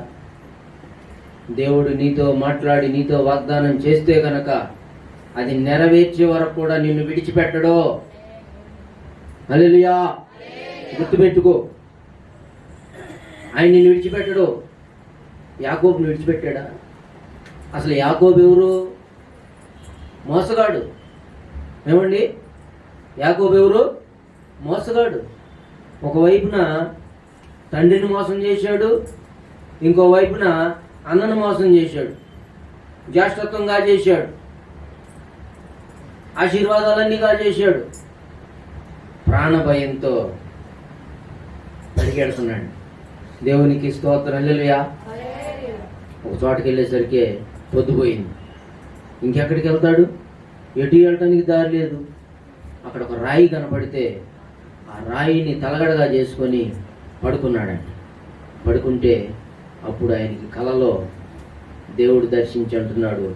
దేవుడు నీతో మాట్లాడి నీతో వాగ్దానం చేస్తే కనుక అది నెరవేర్చే వరకు కూడా నిన్ను విడిచిపెట్టడో. హల్లెలూయా. గుర్తుపెట్టుకో, ఆయన నిన్ను విడిచిపెట్టడు. యాకోబుని విడిచిపెట్టాడా? అసలు యాకోబు ఎవరు? మోసగాడు. ఏమండి, యాకోబు ఎవరు? మోసగాడు. ఒకవైపున తండ్రిని మోసం చేశాడు, ఇంకో వైపున అన్నను మోసం చేశాడు, జ్యేష్ఠత్వంగా చేశాడు, ఆశీర్వాదాలన్నీగా చేశాడు. ప్రాణభయంతో పరిగెడుతున్నాడు. దేవునికి స్తోత్రం. హల్లెలూయా. ఒక చోటకి వెళ్ళేసరికి పొద్దుపోయింది. ఇంకెక్కడికి వెళ్తాడు? ఎటు వెళ్ళటానికి దారి లేదు. అక్కడ ఒక రాయి కనపడితే ఆ రాయిని తలగడగా చేసుకొని పడుకున్నాడండి. పడుకుంటే అప్పుడు ఆయనకి కలలో దేవుడు దర్శించి అంటున్నాడు,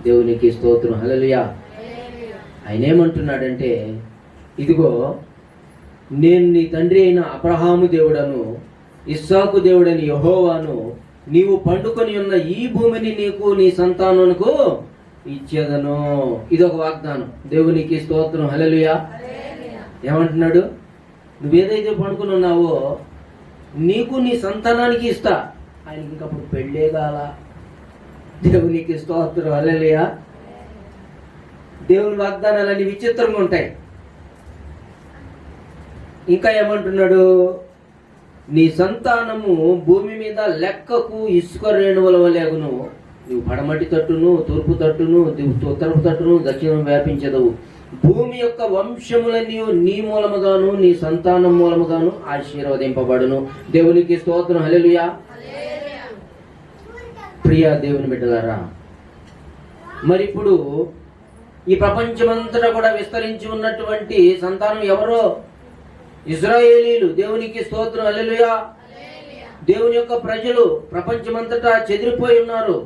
దేవునికి స్తోత్రం. హల్లెలూయా. ఆయన ఏమంటున్నాడంటే, ఇదిగో నేను నీ తండ్రి అయిన అబ్రహాము దేవుడను, ఇస్సాకు దేవుడని యెహోవాను, నీవు పండుకొని ఉన్న ఈ భూమిని నీకు నీ సంతానానికి ఇచ్చేదను. ఇదొక వాగ్దానం. దేవునికి స్తోత్రం. హల్లెలూయా. ఏమంటున్నాడు? నువ్వేదైతే పండుకొని ఉన్నావో నీకు నీ సంతానానికి ఇస్తా. ఆయనకి ఇంకప్పుడు పెళ్ళే కాల. దేవునికి స్తోత్రం. హల్లెలూయా. దేవుని వాగ్దానాలన్నీ విచిత్రంగా ఉంటాయి. ఇంకా ఏమంటున్నాడు? నీ సంతానము భూమి మీద లెక్కకు ఇసుక రేణువుల వలెగును. నువ్వు పడమటి తట్టును, తూర్పు తట్టును, ఉత్తరపు తట్టును, దక్షిణం వ్యాపించదవు. భూమి యొక్క వంశములన్నీ నీ మూలముగాను నీ సంతానం మూలముగాను ఆశీర్వదింపబడును. దేవునికి స్తోత్రం. హల్లెలూయా. ప్రియ దేవుని బిడ్డలారా, మరి ఇప్పుడు ఈ ప్రపంచమంతటా కూడా విస్తరించి ఉన్నటువంటి సంతానం ఎవరో? ఇశ్రాయేలీలు. దేవునికి స్తోత్రం. హల్లెలూయా. దేవుని యొక్క ప్రజలు ప్రపంచమంతటా చెదిరిపోయి ఉన్నారు.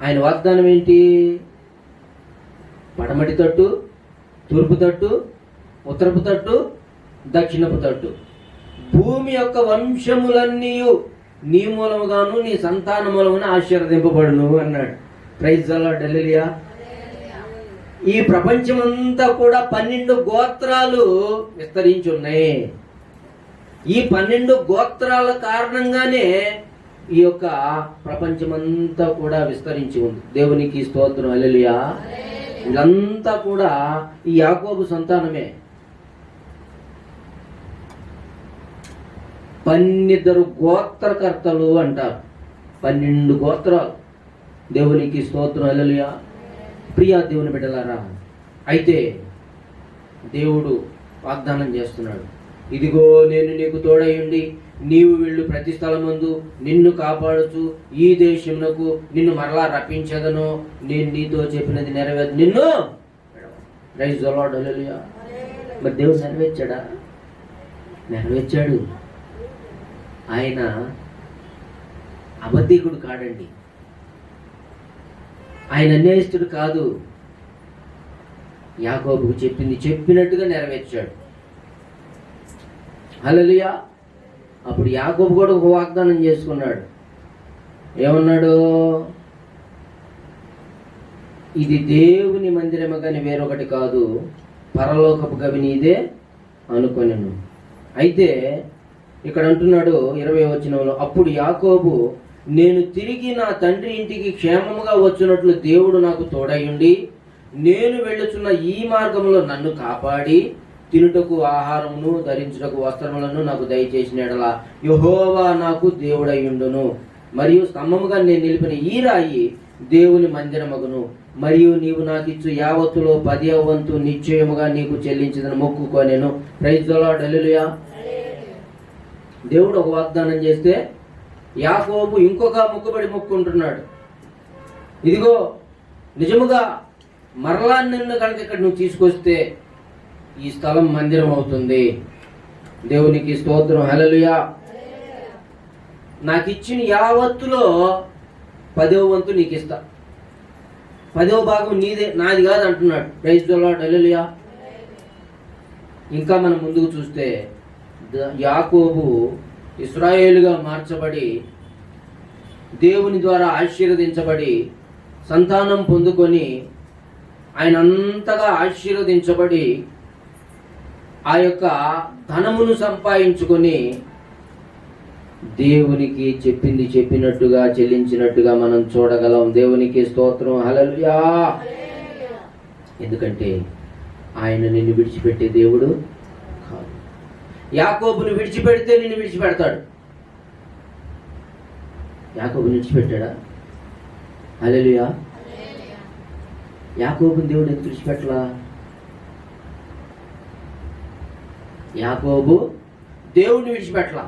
ఆయన వాగ్దానం ఏంటి? పడమటి తట్టు, తూర్పు తట్టు, ఉత్తరపు తట్టు, దక్షిణపు తట్టు, భూమి యొక్క వంశములన్నీ నీ మూలముగాను నీ సంతాన మూలమున ఆశీర్వదింపబడును అన్నాడు. Praise the Lord. హల్లెలూయా. ఈ ప్రపంచమంతా కూడా 12 గోత్రాలు విస్తరించి ఉన్నాయి. ఈ 12 గోత్రాల కారణంగానే ఈ యొక్క ప్రపంచమంతా కూడా విస్తరించి ఉంది. దేవునికి స్తోత్రం. హల్లెలూయా. వీళ్ళంతా కూడా ఈ యాకోబు సంతానమే. 12 గోత్రకర్తలు అంటారు. 12 గోత్రాలు. దేవునికి స్తోత్రం. హల్లెలూయా. ప్రియా దేవుని బిడ్డలారా, అయితే దేవుడు వాగ్దానం చేస్తున్నాడు, ఇదిగో నేను నీకు తోడయుండి నీవు వెళ్ళు ప్రతి స్థలమందు నిన్ను కాపాడుచు ఈ దేశమునకు నిన్ను మరలా రప్పించదను. నేను నీతో చెప్పినది నెరవేర్చు నిన్ను. Praise the Lord. హల్లెలూయా. మరి దేవుడు నెరవేర్చాడా? నెరవేర్చాడు. ఆయన అబద్ధికుడు కాడండి. ఆయన అన్యాయస్తుడు కాదు. యాకోబుకు చెప్పింది చెప్పినట్టుగా నెరవేర్చాడు. హల్లెలూయా. అప్పుడు యాకోబు కూడా ఒక వాగ్దానం చేసుకున్నాడు. ఏమన్నాడు? ఇది దేవుని మందిరము కానీ వేరొకటి కాదు, పరలోకపు గవి నీదే అనుకొనెను. అయితే ఇక్కడ అంటున్నాడు 20వ వచనంలో, అప్పుడు యాకోబు, నేను తిరిగి నా తండ్రి ఇంటికి క్షేమముగా వచ్చినట్లు దేవుడు నాకు తోడయుండి నేను వెళ్ళుచున్న ఈ మార్గంలో నన్ను కాపాడి తినుటకు ఆహారమును ధరించుటకు వస్త్రములను నాకు దయచేసిన యెడల యెహోవా నాకు దేవుడయుండును. మరియు స్తంభముగా నేను నిలిపిన ఈ రాయి దేవుని మందిరమగును. మరియు నీవు నాకు ఇచ్చు యావత్తులో 10వ వంతు నిశ్చయముగా నీకు చెల్లించదని మొక్కుకొనెను. ప్రైజ్ ది లార్డ్, హల్లెలూయా. దేవుడు ఒక వాగ్దానం చేస్తే యాకోబు ఇంకొక మొక్కుబడి మొక్కుంటున్నాడు. ఇదిగో నిజముగా మరలా నిన్ను కనుక ఇక్కడ నువ్వు తీసుకొస్తే ఈ స్థలం మందిరం అవుతుంది. దేవునికి స్తోత్రం, హల్లెలూయా. నాకు ఇచ్చిన యావత్తులో 10వ వంతు నీకు ఇస్తా, 10వ భాగం నీదే, నాది కాదు అంటున్నాడు. ప్రైజ్ ది లార్డ్, హల్లెలూయా. ఇంకా మనం ముందుకు చూస్తే యాకోబు ఇశ్రాయేలుగా మార్చబడి దేవుని ద్వారా ఆశీర్వదించబడి సంతానం పొందుకొని ఆయన అంతగా ఆశీర్వదించబడి ఆ యొక్క ధనమును సంపాదించుకొని దేవునికి చెప్పింది చెప్పినట్టుగా చెల్లించినట్టుగా మనం చూడగలం. దేవునికి స్తోత్రం, హల్లెలూయా. ఎందుకంటే ఆయన నిన్ను విడిచిపెట్టే దేవుడు కాదు. యాకోబుని విడిచిపెడితే నిన్ను విడిచిపెడతాడు. యాకోబుని విడిచిపెట్టాడా? హల్లెలూయా. యాకోబుని దేవుడు ఎందుకు విడిచిపెట్టలా? యాకోబు దేవుడిని విడిచిపెట్టలా.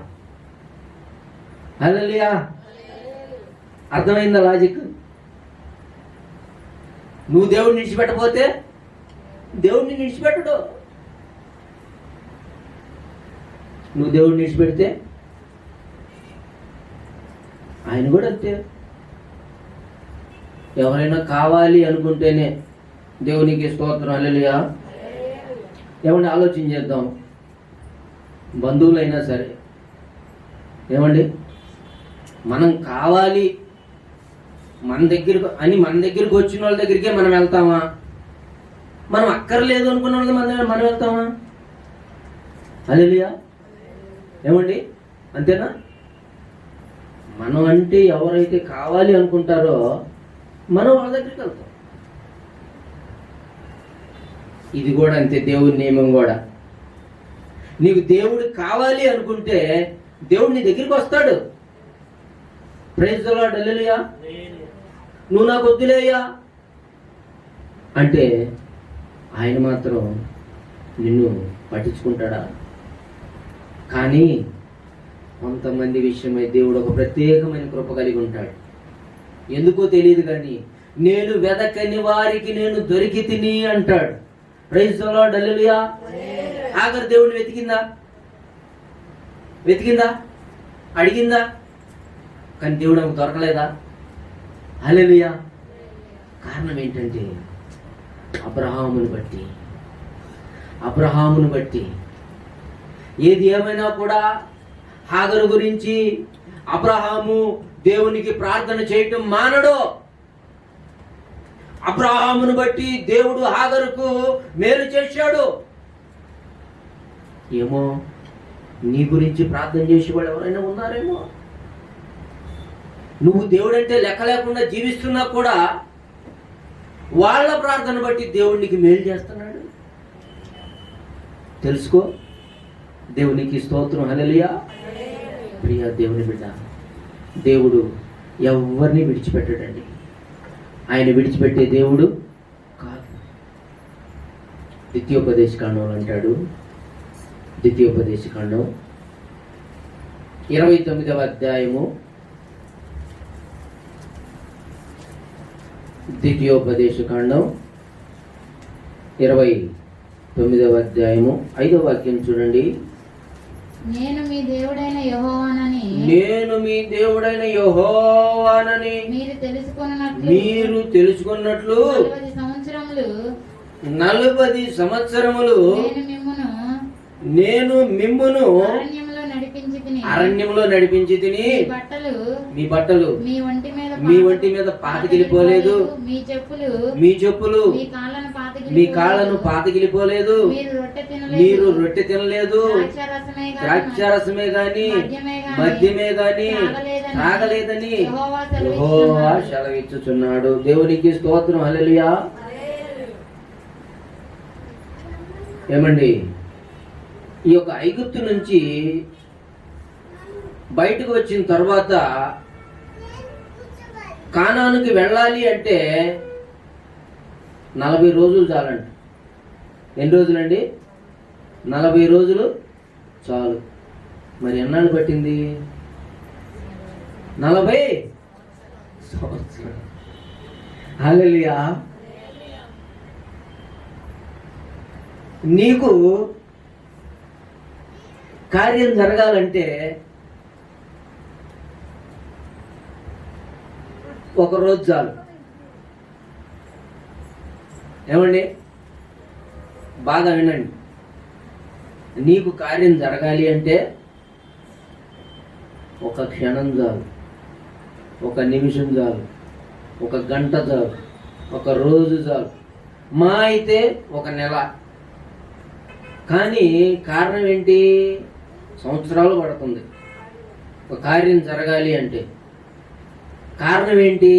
హల్లెలూయా. అర్థమైందా లాజిక్? నువ్వు దేవుడిని విడిచిపెట్టకపోతే దేవుడిని విడిచిపెట్టడు. నువ్వు దేవుడిని విడిచిపెడితే ఆయన కూడా అంతే. ఎవరైనా కావాలి అనుకుంటేనే దేవునికి స్తోత్రం, హల్లెలూయా. ఏమండి, ఆలోచన చేద్దాం. బంధువులైనా సరే ఏమండి, మనం కావాలి మన దగ్గరకు వచ్చిన వాళ్ళ దగ్గరికే మనం వెళ్తామా? మనం అక్కర్లేదు అనుకున్న వాళ్ళకి మనం వెళ్తామా? హల్లెలూయా. ఏమండి, అంతేనా? మనం అంటే ఎవరైతే కావాలి అనుకుంటారో మనం వాళ్ళ దగ్గరికి వెళ్తాం. ఇది కూడా అంతే, దేవుడి నియమం కూడా. నీకు దేవుడు కావాలి అనుకుంటే దేవుడు నీ దగ్గరికి వస్తాడు. ప్రైజ్ ది లార్డ్, హల్లెలూయా. నువ్వు నాకు వద్దులేయ్యా అంటే ఆయన మాత్రం నిన్ను పట్టించుకుంటాడా? కానీ కొంతమంది విషయమై దేవుడు ఒక ప్రత్యేకమైన కృప కలిగి ఉంటాడు. ఎందుకో తెలియదు కానీ నేను వెదకని వారికి నేను దొరికి తిని అంటాడు. ప్రైజ్ ది లార్డ్, హల్లెలూయా. ఆఖరి దేవుడిని వెతికిందా? అడిగిందా? కానీ దేవుడు ఆమెకు దొరకలేదా? హల్లెలూయా. కారణం ఏంటంటే అబ్రహామును బట్టి ఏది ఏమైనా కూడా హాగరు గురించి అబ్రహాము దేవునికి ప్రార్థన చేయటం మానడు. అబ్రహామును బట్టి దేవుడు హాగరుకు మేలు చేశాడు. ఏమో నీ గురించి ప్రార్థన చేసేవాళ్ళు ఎవరైనా ఉన్నారేమో. నువ్వు దేవుడంటే లెక్క లేకుండా జీవిస్తున్నా కూడా వాళ్ళ ప్రార్థన బట్టి దేవుడికి మేలు చేస్తున్నాడు. తెలుసుకో. దేవునికి స్తోత్రం, హల్లెలూయా. ప్రియ దేవుని బిడ్డ, దేవుడు ఎవరిని విడిచిపెట్టడండి. ఆయన విడిచిపెట్టే దేవుడు కాదు. ద్వితీయోపదేశకాండం అంటాడు. ద్వితీయోపదేశకాండం 29వ అధ్యాయము, ద్వితీయోపదేశకాండం 29వ అధ్యాయము 5వ వాక్యం చూడండి. నేను మీ దేవుడైన యెహోవానని మీరు తెలుసుకున్నట్లు 40 సంవత్సరములు నేను మిమ్మును అరణ్యంలో నడిపించి తిని మీ బట్టలు మీ ఒంటి మీద పాతగిలిపోలేదు, మీ చెప్పులు మీ కాళ్ళను పాతగిలిపోలేదు, మీరు రొట్టె తినలేదు, ద్రాక్షారసమే గాని మద్యమే గాని తాగలేదని యెహోవా సెలవిచ్చుచున్నాడు. దేవునికి స్తోత్రం, హల్లెలూయా. ఏమండి, ఈ యొక్క ఐగుప్తు నుంచి బయటకు వచ్చిన తర్వాత కానానుకి వెళ్ళాలి అంటే 40 రోజులు చాలంట. ఎన్ని రోజులండి? 40 రోజులు చాలు. మరి ఎన్నాళ్ళు పట్టింది? 40 సంవత్సరాలు. హల్లెలూయా. నీకు కార్యం జరగాలంటే ఒక రోజు చాలు. ఏమండి, బాగా వినండి. నీకు కార్యం జరగాలి అంటే ఒక క్షణం చాలు, ఒక నిమిషం చాలు, ఒక గంట చాలు, ఒక రోజు చాలు, మా అయితే ఒక నెల. కానీ కారణం ఏంటి? సంవత్సరాలు పడుతుంది ఒక కార్యం జరగాలి అంటే. కారణం ఏంటి?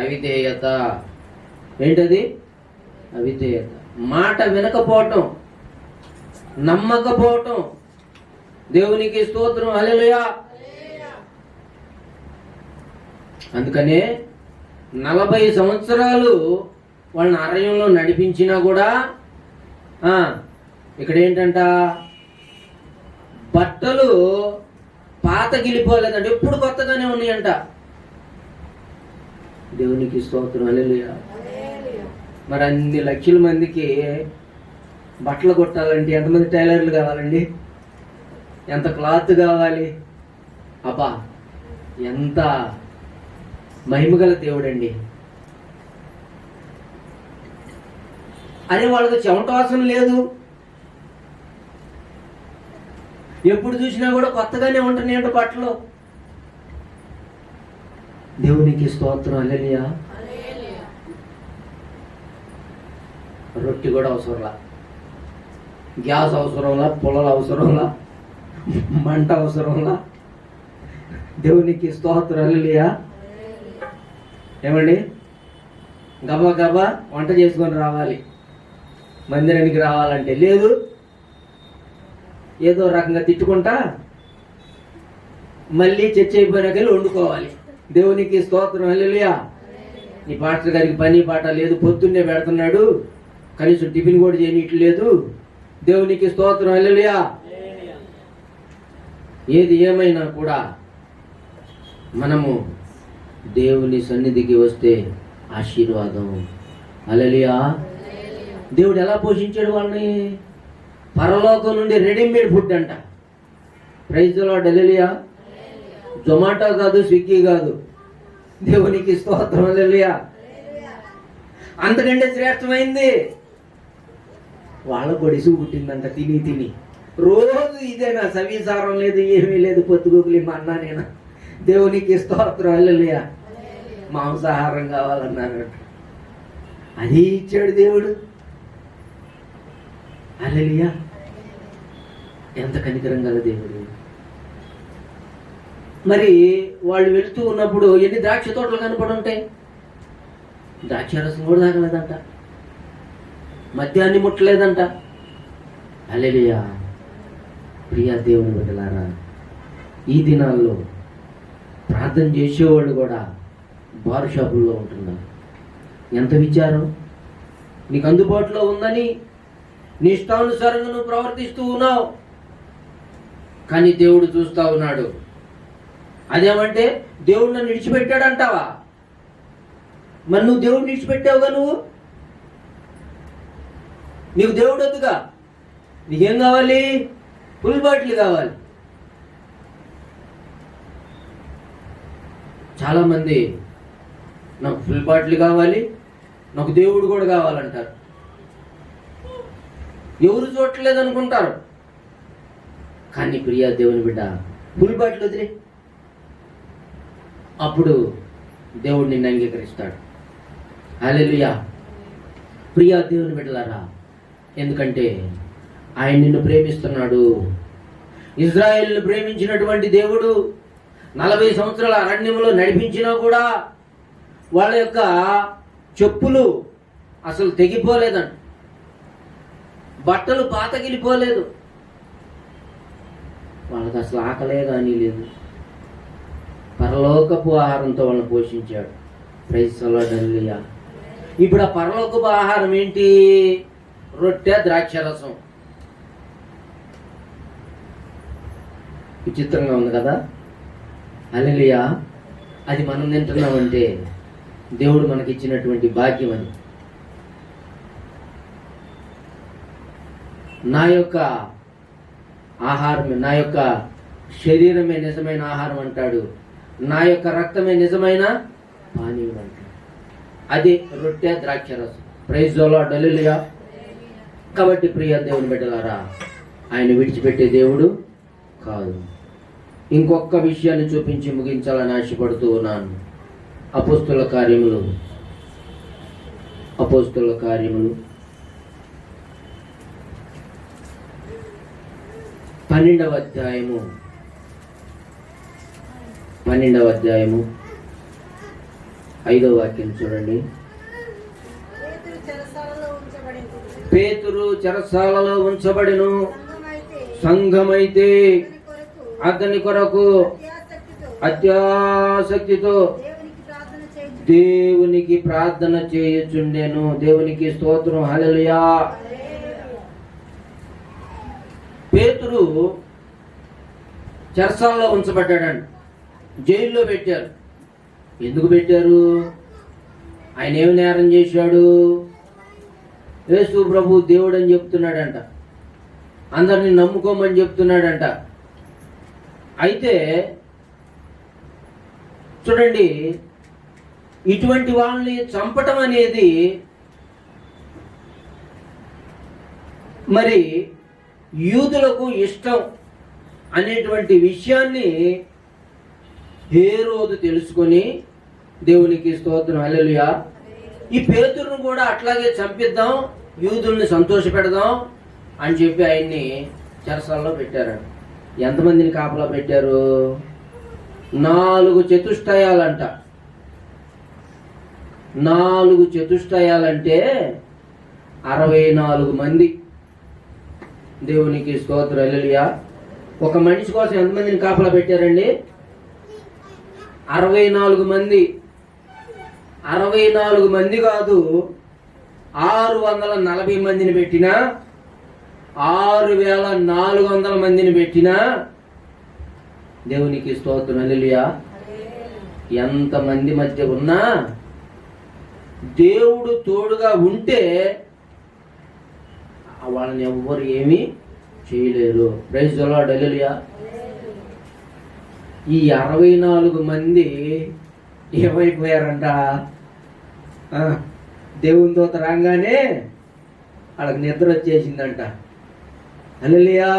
అవిధేయత. ఏంటది? అవిధేయత. మాట వినకపోవటం, నమ్మకపోవటం. దేవునికి స్తోత్రం. హల్లెలూయా. అందుకనే 40 సంవత్సరాలు వాళ్ళని అరణ్యంలో నడిపించినా కూడా ఇక్కడ ఏంటంట, బట్టలు పాతగిలిపోలేదంట, ఎప్పుడు కొత్తగానే ఉన్నాయంట. దేవునికి స్తోత్రం. హల్లెలూయా. మరి అన్ని లక్షల మందికి బట్టలు కొట్టాలంటే ఎంతమంది టైలర్లు కావాలండి? ఎంత క్లాత్ కావాలి? అబ్బా, ఎంత మహిమగల దేవుడండి. అరే, వాళ్ళకి చెమట వాసన లేదు, ఎప్పుడు చూసినా కూడా కొత్తగానే ఉంటున్నాయంట బట్టలు. దేవునికి స్తోత్రం. హల్లెలూయా. రొట్టె కూడా అవసరంలా, గ్యాస్ అవసరంలా, పొలాలు అవసరంలా, మంట అవసరంలా. దేవునికి స్తోత్రం. హల్లెలూయా. ఏమండి, గబా గబా వంట చేసుకొని రావాలి మందిరానికి రావాలంటే లేదు, ఏదో రకంగా తిట్టుకుంటా మళ్ళీ చర్చ అయిపోయినాక వండుకోవాలి. దేవునికి స్తోత్రం. హల్లెలూయా. నీ పాస్టర్ గారికి పని పాట లేదు, పొద్దున్నే పెడుతున్నాడు, కనీసం టిఫిన్ కూడా చేయనట్లేదు. దేవునికి స్తోత్రం. హల్లెలూయా. ఏది ఏమైనా కూడా మనము దేవుని సన్నిధికి వస్తే ఆశీర్వాదం. హల్లెలూయా. దేవుడు ఎలా పోషించాడు వాళ్ళని? పరలోకం నుండి రెడీమేడ్ ఫుడ్ అంట. Praise the Lord. Hallelujah. Zomato కాదు, స్విగ్గీ కాదు. దేవునికి స్తోత్రం. హల్లెలూయా. అంతకంటే శ్రేష్టమైంది. వాళ్ళకు కూడా ఇసుగు పుట్టిందంట తిని తిని. రోజు ఇదేనా? సవిసారం లేదు, ఏమీ లేదు, పొత్తుగోకులి మా అన్నా నేనా. దేవునికి స్తోత్రం. హల్లెలూయా. మాంసాహారం కావాలన్నారు, అది ఇచ్చాడు దేవుడు. హల్లెలూయా. ఎంత కనికరం గల దేవుడు. మరి వాళ్ళు వెళుతూ ఉన్నప్పుడు ఎన్ని ద్రాక్ష తోటలు కనపడి ఉంటాయి, ద్రాక్ష రసం కూడా తాగలేదంట, మద్యాన్ని ముట్టలేదంట. హల్లెలూయా. ప్రియా దేవుని బిడ్డలారా, ఈ దినాల్లో ప్రార్థన చేసేవాళ్ళు కూడా బార్ షాపుల్లో ఉంటున్నారు. ఎంత విచారం! నీకు అందుబాటులో ఉందని నీ ఇష్టానుసారంగా నువ్వు ప్రవర్తిస్తూ ఉన్నావు, కానీ దేవుడు చూస్తూ ఉన్నాడు. అదేమంటే దేవుడు నన్ను విడిచిపెట్టాడంటావా? మరి నువ్వు దేవుడిని విడిచిపెట్టావుగా. నీకు దేవుడు వద్దుగా. నీకేం కావాలి? ఫుల్ బాటిల్ కావాలి. చాలామంది నాకు ఫుల్ బాటిల్ కావాలి, నాకు దేవుడు కూడా కావాలంటారు. ఎవరు చూడట్లేదు అనుకుంటారు, కానీ ప్రియా దేవుని బిడ్డ, ఫుల్ బాటిల్ వదిలే, అప్పుడు దేవుడు నిన్ను అంగీకరిస్తాడు. హల్లెలూయా. ప్రియా దేవుని బిడ్డలారా, ఎందుకంటే ఆయన నిన్ను ప్రేమిస్తున్నాడు. ఇజ్రాయేలును ప్రేమించినటువంటి దేవుడు 40 సంవత్సరాల అరణ్యంలో నడిపించినా కూడా వాళ్ళ యొక్క చెప్పులు అసలు తెగిపోలేదంట, బట్టలు పాతగిలిపోలేదు, వాళ్ళకి అసలు ఆకలే కానీ లేదు. పరలోకపు ఆహారంతో వాళ్ళని పోషించాడు. Praise the Lord. హల్లెలూయా. ఇప్పుడు ఆ పరలోకపు ఆహారం ఏంటి? రొట్టె, ద్రాక్షరసం. విచిత్రంగా ఉంది కదా. హల్లెలూయా. అది మనం తింటున్నామంటే దేవుడు మనకిచ్చినటువంటి భాగ్యం అని. నా యొక్క ఆహారమే, నా యొక్క శరీరమే నిజమైన ఆహారం అంటాడు, నా యొక్క రక్తమే నిజమైన పానీయం అంటాడు. అది రొట్టె, ద్రాక్షరసం. Praise the Lord. హల్లెలూయా. కాబట్టి ప్రియ దేవుని బిడ్డలారా, ఆయన విడిచిపెట్టే దేవుడు కాదు. ఇంకొక విషయాన్ని చూపించి ముగించాలని ఆశపడుతూ ఉన్నాను. అపోస్తుల కార్యములు 12వ అధ్యాయము 5వ వాక్యం చూడండి. పేతురు చెరసాలలో ఉంచబడెను. సంఘమైతే అతని కొరకు అత్యాసక్తితో దేవునికి ప్రార్థన చేయుచుండెను. దేవునికి స్తోత్రం. హల్లెలూయా. పేతురు చెరసాలలో ఉంచబడ్డాడండి. జైల్లో పెట్టారు. ఎందుకు పెట్టారు? ఆయన ఏమి నేరం చేశాడు? యేసు ప్రభు దేవుడు అని చెప్తున్నాడంట, అందరిని నమ్ముకోమని చెప్తున్నాడంట. అయితే చూడండి, ఇటువంటి వాళ్ళని చంపటం అనేది మరి యూదులకు ఇష్టం అనేటువంటి విషయాన్ని హేరోదు తెలుసుకొని, దేవునికి స్తోత్రం. హల్లెలూయా. ఈ పేతురును కూడా అట్లాగే చంపిద్దాం, యూదుల్ని సంతోష పెడదాం అని చెప్పి ఆయన్ని చెరసాలలో పెట్టారు. ఎంతమందిని కాపలా పెట్టారు? 4 చతుష్టయాలంట. 4 చతుష్టయాలంటే 64 మంది. దేవునికి స్తోత్రం. హల్లెలూయా. ఒక మనిషి కోసం ఎంతమందిని కాపలా పెట్టారండి? 64 మంది. 64 మంది కాదు, 640 మందిని పెట్టినా, 6400 మందిని పెట్టినా దేవునికి స్తోత్రం. హల్లెలూయా. ఎంతమంది మధ్య ఉన్నా దేవుడు తోడుగా ఉంటే వాళ్ళని ఎవ్వరు ఏమీ చేయలేరు. Praise the Lord. హల్లెలూయా. ఈ 64 మంది ఏమైపోయారంట? దేవుని దూత రాగానే వాళ్ళకి నిద్ర వచ్చేసిందంట. హల్లెలూయా.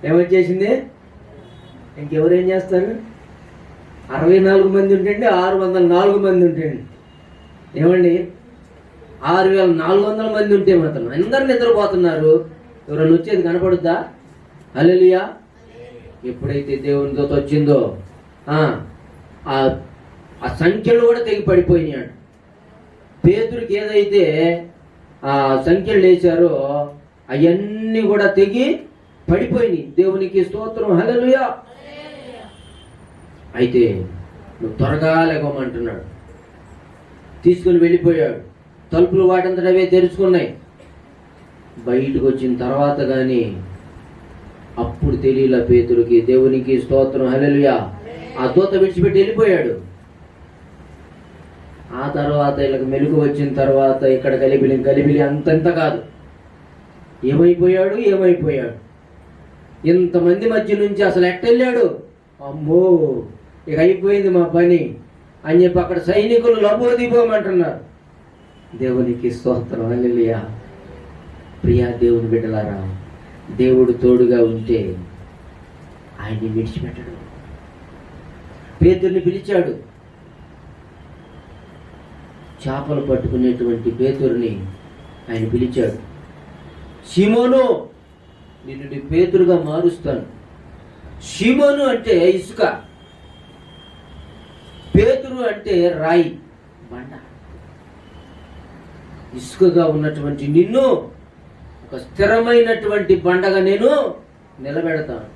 ఏమొచ్చేసింది? ఇంకెవరేం చేస్తారు? 64 మంది ఉంటండి, 604 మంది ఉంటండి. ఏమండి, 6400 మంది ఉంటే మాత్రం అందరు నిద్రపోతున్నారు. ఎవరైనా వచ్చేది కనపడుద్దా? హల్లెలూయా. ఎప్పుడైతే దేవుని దూత వచ్చిందో ఆ సంఖ్యలు కూడా తెగి పడిపోయినాడు. పేతురికి ఏదైతే ఆ సంఖ్యలు వేశారో అవన్నీ కూడా తెగి పడిపోయినాయి. దేవునికి స్తోత్రం. హల్లెలూయా. అయితే నువ్వు త్వరగా లేవమంటున్నాడు. తీసుకుని వెళ్ళిపోయాడు. తలుపులు వాటంతట అవే తెరుచుకున్నాయి. బయటకు వచ్చిన తర్వాత కానీ అప్పుడు తెలియలే పేతురికి. దేవునికి స్తోత్రం. హల్లెలూయా. ఆ దూత విడిచిపెట్టి వెళ్ళిపోయాడు. ఆ తర్వాత వీళ్ళకి మెలుగు వచ్చిన తర్వాత ఇక్కడ గలిబిలి అంతంత కాదు. ఏమైపోయాడు? ఇంతమంది మధ్య నుంచి అసలు ఎట్టెళ్ళాడు? అమ్మో, ఇక అయిపోయింది మా పని అని చెప్పి అక్కడ సైనికులు లబోదిపోమంటున్నారు. దేవునికి స్తోత్రం. హల్లెలూయా. ప్రియా దేవుని బిడ్డలారా, దేవుడు తోడుగా ఉంటే ఆయన్ని విడిచిపెట్టడు. పేతుర్ని పిలిచాడు. చేపలు పట్టుకునేటువంటి పేతుర్ని ఆయన పిలిచాడు. సీమోను, నిన్ను పేతురుగా మారుస్తాను. సీమోను అంటే ఇసుక, పేతురు అంటే రాయి, బండ. ఇసుకగా ఉన్నటువంటి నిన్ను ఒక స్థిరమైనటువంటి బండగా నేను నిలబెడతాను.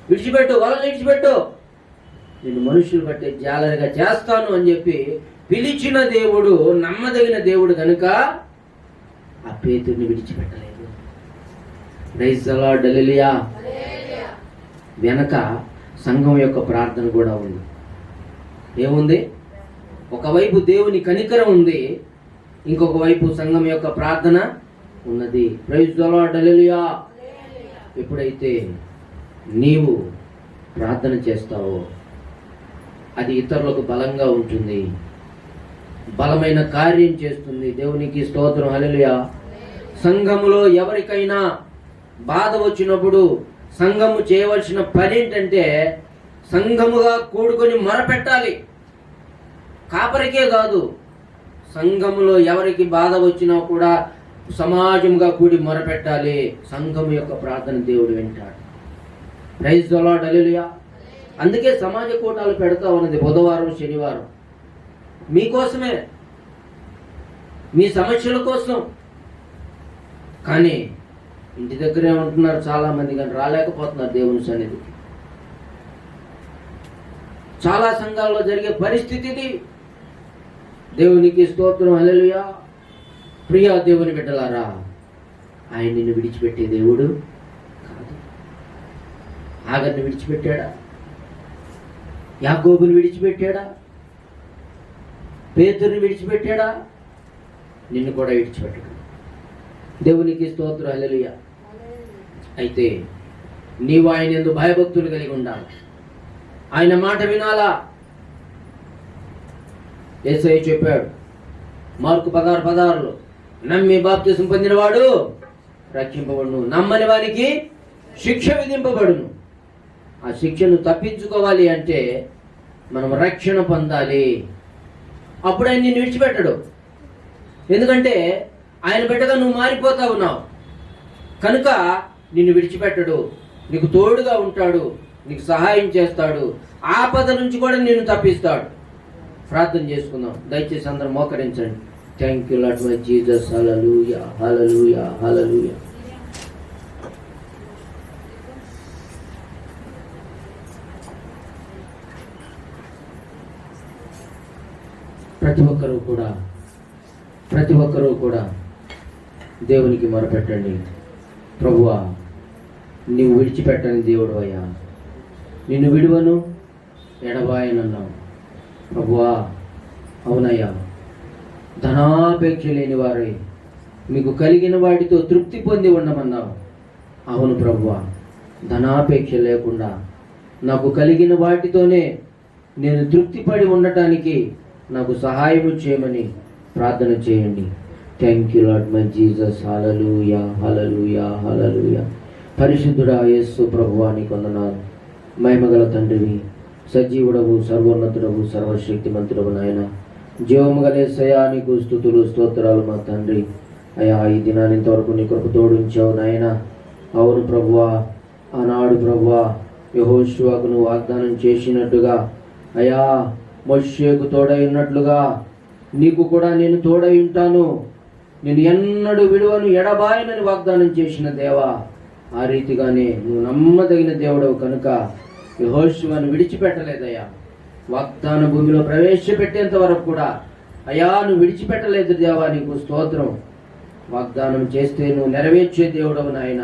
విడిచిపెట్టు, వలలు విడిచిపెట్టు, నిన్ను మనుషులు బట్టే జాలరిగా చేస్తాను అని చెప్పి పిలిచిన దేవుడు నమ్మదగిన దేవుడు కనుక ఆ పేతుర్ని విడిచిపెట్టలేదు. ప్రైజ్ ది లార్డ్, హల్లెలూయా. వెనక సంఘం యొక్క ప్రార్థన కూడా ఉంది. ఏముంది? ఒకవైపు దేవుని కనికరం ఉంది, ఇంకొక వైపు సంఘం యొక్క ప్రార్థన ఉన్నది. ప్రైజ్ ది లార్డ్, హల్లెలూయా. ఎప్పుడైతే నీవు ప్రార్థన చేస్తావో అది ఇతరులకు బలంగా ఉంటుంది, బలమైన కార్యం చేస్తుంది. దేవునికి స్తోత్రం, హల్లెలూయా. సంఘములో ఎవరికైనా బాధ వచ్చినప్పుడు సంఘము చేయవలసిన పని ఏంటంటే సంఘముగా కూడుకొని మొరపెట్టాలి. కాపరికే కాదు, సంఘములో ఎవరికి బాధ వచ్చినా కూడా సమాజంగా కూడి మొరపెట్టాలి. సంఘము యొక్క ప్రార్థన దేవుడు వింటాడు. ప్రైజ్ ది లార్డ్, హల్లెలూయా. అందుకే సమాజ కూటాలు పెడతా ఉన్నది బుధవారం శనివారం, మీకోసమే, మీ సమస్యల కోసం. కానీ ఇంటి దగ్గరే ఉంటున్నారు చాలా మంది, కానీ రాలేకపోతున్నారు దేవుని సన్నిధికి. చాలా సంఘాల్లో జరిగే పరిస్థితి ఇది. దేవునికి స్తోత్రం, హల్లెలూయా. ప్రియా దేవుని బిడ్డలారా, ఆయన నిన్ను విడిచిపెట్టే దేవుడు కాదు. ఆగర్ని విడిచిపెట్టాడా? యాకోబుని విడిచిపెట్టాడా? పేతురుని విడిచిపెట్టాడా? నిన్ను కూడా విడిచిపెట్టడు. దేవునికి స్తోత్రం, హల్లెలూయా. అయితే నీవు ఆయన యందు భయభక్తులు కలిగి ఉండాలి, ఆయన మాట వినాలా. యేసయ్య చెప్పాడు మార్కు 16:16, నమ్మి బాప్తిసం పొందినవాడు రక్షింపబడును, నమ్మని వారికి శిక్ష విధింపబడును. ఆ శిక్షను తప్పించుకోవాలి అంటే మనం రక్షణ పొందాలి. అప్పుడు ఆయన నిన్ను విడిచిపెట్టడు. ఎందుకంటే ఆయన బిడ్డగా నువ్వు మారిపోతా ఉన్నావు కనుక నిన్ను విడిచిపెట్టడు. నీకు తోడుగా ఉంటాడు, నీకు సహాయం చేస్తాడు, ఆపద నుంచి కూడా నిన్ను తప్పిస్తాడు. ప్రార్థన చేసుకుందాం. దయచేసి అందరూ మోకరించండి. Thank you Lord my Jesus. Hallelujah, hallelujah, hallelujah. ప్రతి ఒక్కరూ కూడా దేవునికి మొరపెట్టండి. ప్రభువా, నీవు విడిచిపెట్టని దేవుడు అయ్యా, నిన్ను విడువను ఎడబాయనన్నావు. ప్రభువా, అవునయ్యా, ధనాపేక్ష లేని వారై మీకు కలిగిన వాటితో తృప్తి పొంది ఉండమన్నావు. అవును ప్రభువా, ధనాపేక్ష లేకుండా నాకు కలిగిన వాటితోనే నేను తృప్తిపడి ఉండటానికి నాకు సహాయం చేయమని ప్రార్థన చేయండి. Thank you Lord my Jesus. Hallelujah, hallelujah, hallelujah. పరిశుద్ధుడా యేసు ప్రభువా, నీకు వందనాలు. మహిమగల తండ్రివి, సజీవుడవు, సర్వోన్నతుడవు, సర్వశక్తిమంతుడవు నాయన, జీవము గల యేసయ్యా, నీకు స్తుతులు స్తోత్రాలు మా తండ్రి. అయ్యా, ఈ దినాన్ని ఇంతవరకు నీ కృప తోడించావు నాయన. అవును ప్రభువా, ఆనాడు ప్రభువా యెహోషువకు నువ్వు వాగ్దానం చేసినట్టుగా అయ్యా, మోషేకు తోడై ఉన్నట్లుగా నీకు కూడా నేను తోడై ఉంటాను, నేను ఎన్నడూ విడువను ఎడబాయనని వాగ్దానం చేసిన దేవా, ఆ రీతిగానే నువ్వు నమ్మదగిన దేవుడవు కనుక యెహోషువను విడిచిపెట్టలేదయ్యా. వాగ్దాన భూమిలో ప్రవేశపెట్టేంత వరకు కూడా అయ్యా నువ్వు విడిచిపెట్టలేదు దేవా, నీకు స్తోత్రం. వాగ్దానం చేస్తే నువ్వు నెరవేర్చే దేవుడవు నాయన.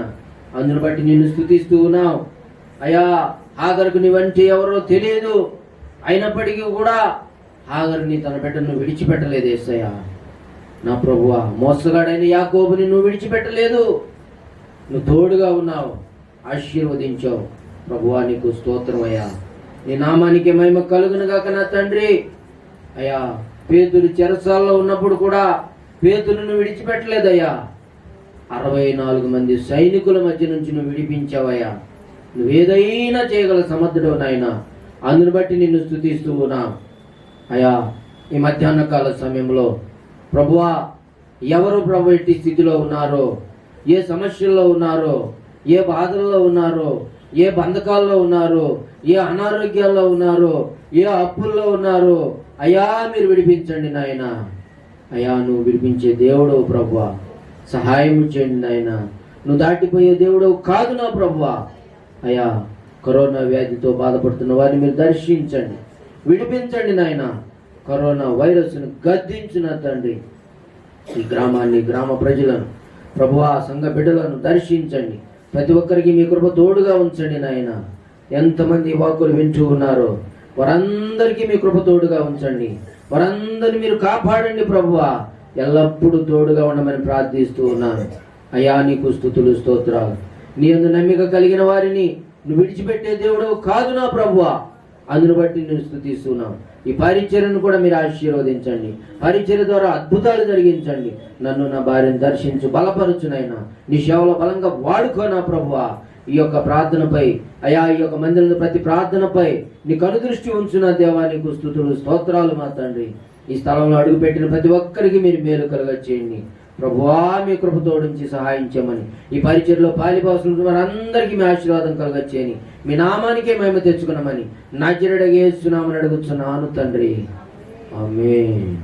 అందును బట్టి నిన్ను స్తుతిస్తూ ఉన్నావు అయ్యా. హాగరుకు నీవంటే ఎవరో తెలియదు, అయినప్పటికీ కూడా హాగరుని తన బిడ్డను విడిచిపెట్టలేదు యేసయ్యా. నా ప్రభువా, మోసగాడైన యాకోబుని నువ్వు విడిచిపెట్టలేదు, నువ్వు తోడుగా ఉన్నావు, ఆశీర్వదించావు. ప్రభువా, నీకు స్తోత్రం అయ్యా. నీ నామానికి మహిమ కలుగునుగాక నా తండ్రి. అయ్యా, పేతురు చెరసాల్లో ఉన్నప్పుడు కూడా పేతురును విడిచిపెట్టలేదయ్యా. 64 మంది సైనికుల మధ్య నుంచి నువ్వు విడిపించావయ్యా. నువ్వేదైనా చేయగల సమర్థుడు నాయన. అందును బట్టి నిన్ను స్తుతిస్తూ ఉన్నా అయ్యా. ఈ మధ్యాహ్న కాల సమయంలో ప్రభువా, ఎవరు ప్రభు ఎట్టి స్థితిలో ఉన్నారో, ఏ సమస్యల్లో ఉన్నారో, ఏ బాధల్లో ఉన్నారో, ఏ బంధకాల్లో ఉన్నారో, ఏ అనారోగ్యాల్లో ఉన్నారో, ఏ అప్పుల్లో ఉన్నారో అయ్యా, మీరు విడిపించండి నాయన. అయ్యా, నువ్వు విడిపించే దేవుడు ప్రభువా, సహాయం చేయండి నాయన. నువ్వు దాటిపోయే దేవుడు కాదు నా ప్రభువా. అయ్యా, కరోనా వ్యాధితో బాధపడుతున్న వారిని మీరు దర్శించండి, విడిపించండి నాయన. కరోనా వైరస్ను గద్దించిన తండ్రి ఈ గ్రామాన్ని, గ్రామ ప్రజలను, ప్రభువా సంఘ బిడ్డలను దర్శించండి. ప్రతి ఒక్కరికి మీ కృప తోడుగా ఉంచండి నాయన. ఎంతమంది వాక్కులు వింటూ ఉన్నారో వారందరికీ మీ కృప తోడుగా ఉంచండి. వారందరినీ మీరు కాపాడండి ప్రభువా. ఎల్లప్పుడూ తోడుగా ఉండమని ప్రార్థిస్తూ ఉన్నాను. అయ్యా నీకు స్తుతులు, స్తోత్రాలు. నీ యందు నమ్మిక కలిగిన వారిని నువ్వు విడిచిపెట్టే దేవుడు కాదు నా ప్రభువా. అందును బట్టి నేను స్తుతిస్తున్నాను. ఈ పరిచర్యను కూడా మీరు ఆశీర్వదించండి. పరిచర్య ద్వారా అద్భుతాలు జరిగించండి. నన్ను, నా భార్యను దర్శించు, బలపరచునైనా. నీ సేవలో బలంగా వాడుకో నా ప్రభువా. ఈ యొక్క ప్రార్థనపై అయా, ఈ యొక్క మందిరంలో ప్రతి ప్రార్థనపై నీ కనుదృష్టి ఉంచున్న దేవా నీకు స్తుతులు, స్తోత్రాలు మా తండ్రి. ఈ స్థలంలో అడుగుపెట్టిన ప్రతి ఒక్కరికి మీరు మేలు కలుగ చేయండి ప్రభువా. మీ కృప తోడించి సహాయం చేయమని, ఈ పరిచర్యలో పాలిపోవలసిన వారందరికీ మీ ఆశీర్వాదం కలుగ చేయని, మీ నామానికే మేము తెచ్చుకున్నామని నజరేయుడైన యేసు నామమున అడుగుచున్నాను తండ్రి. ఆమేన్.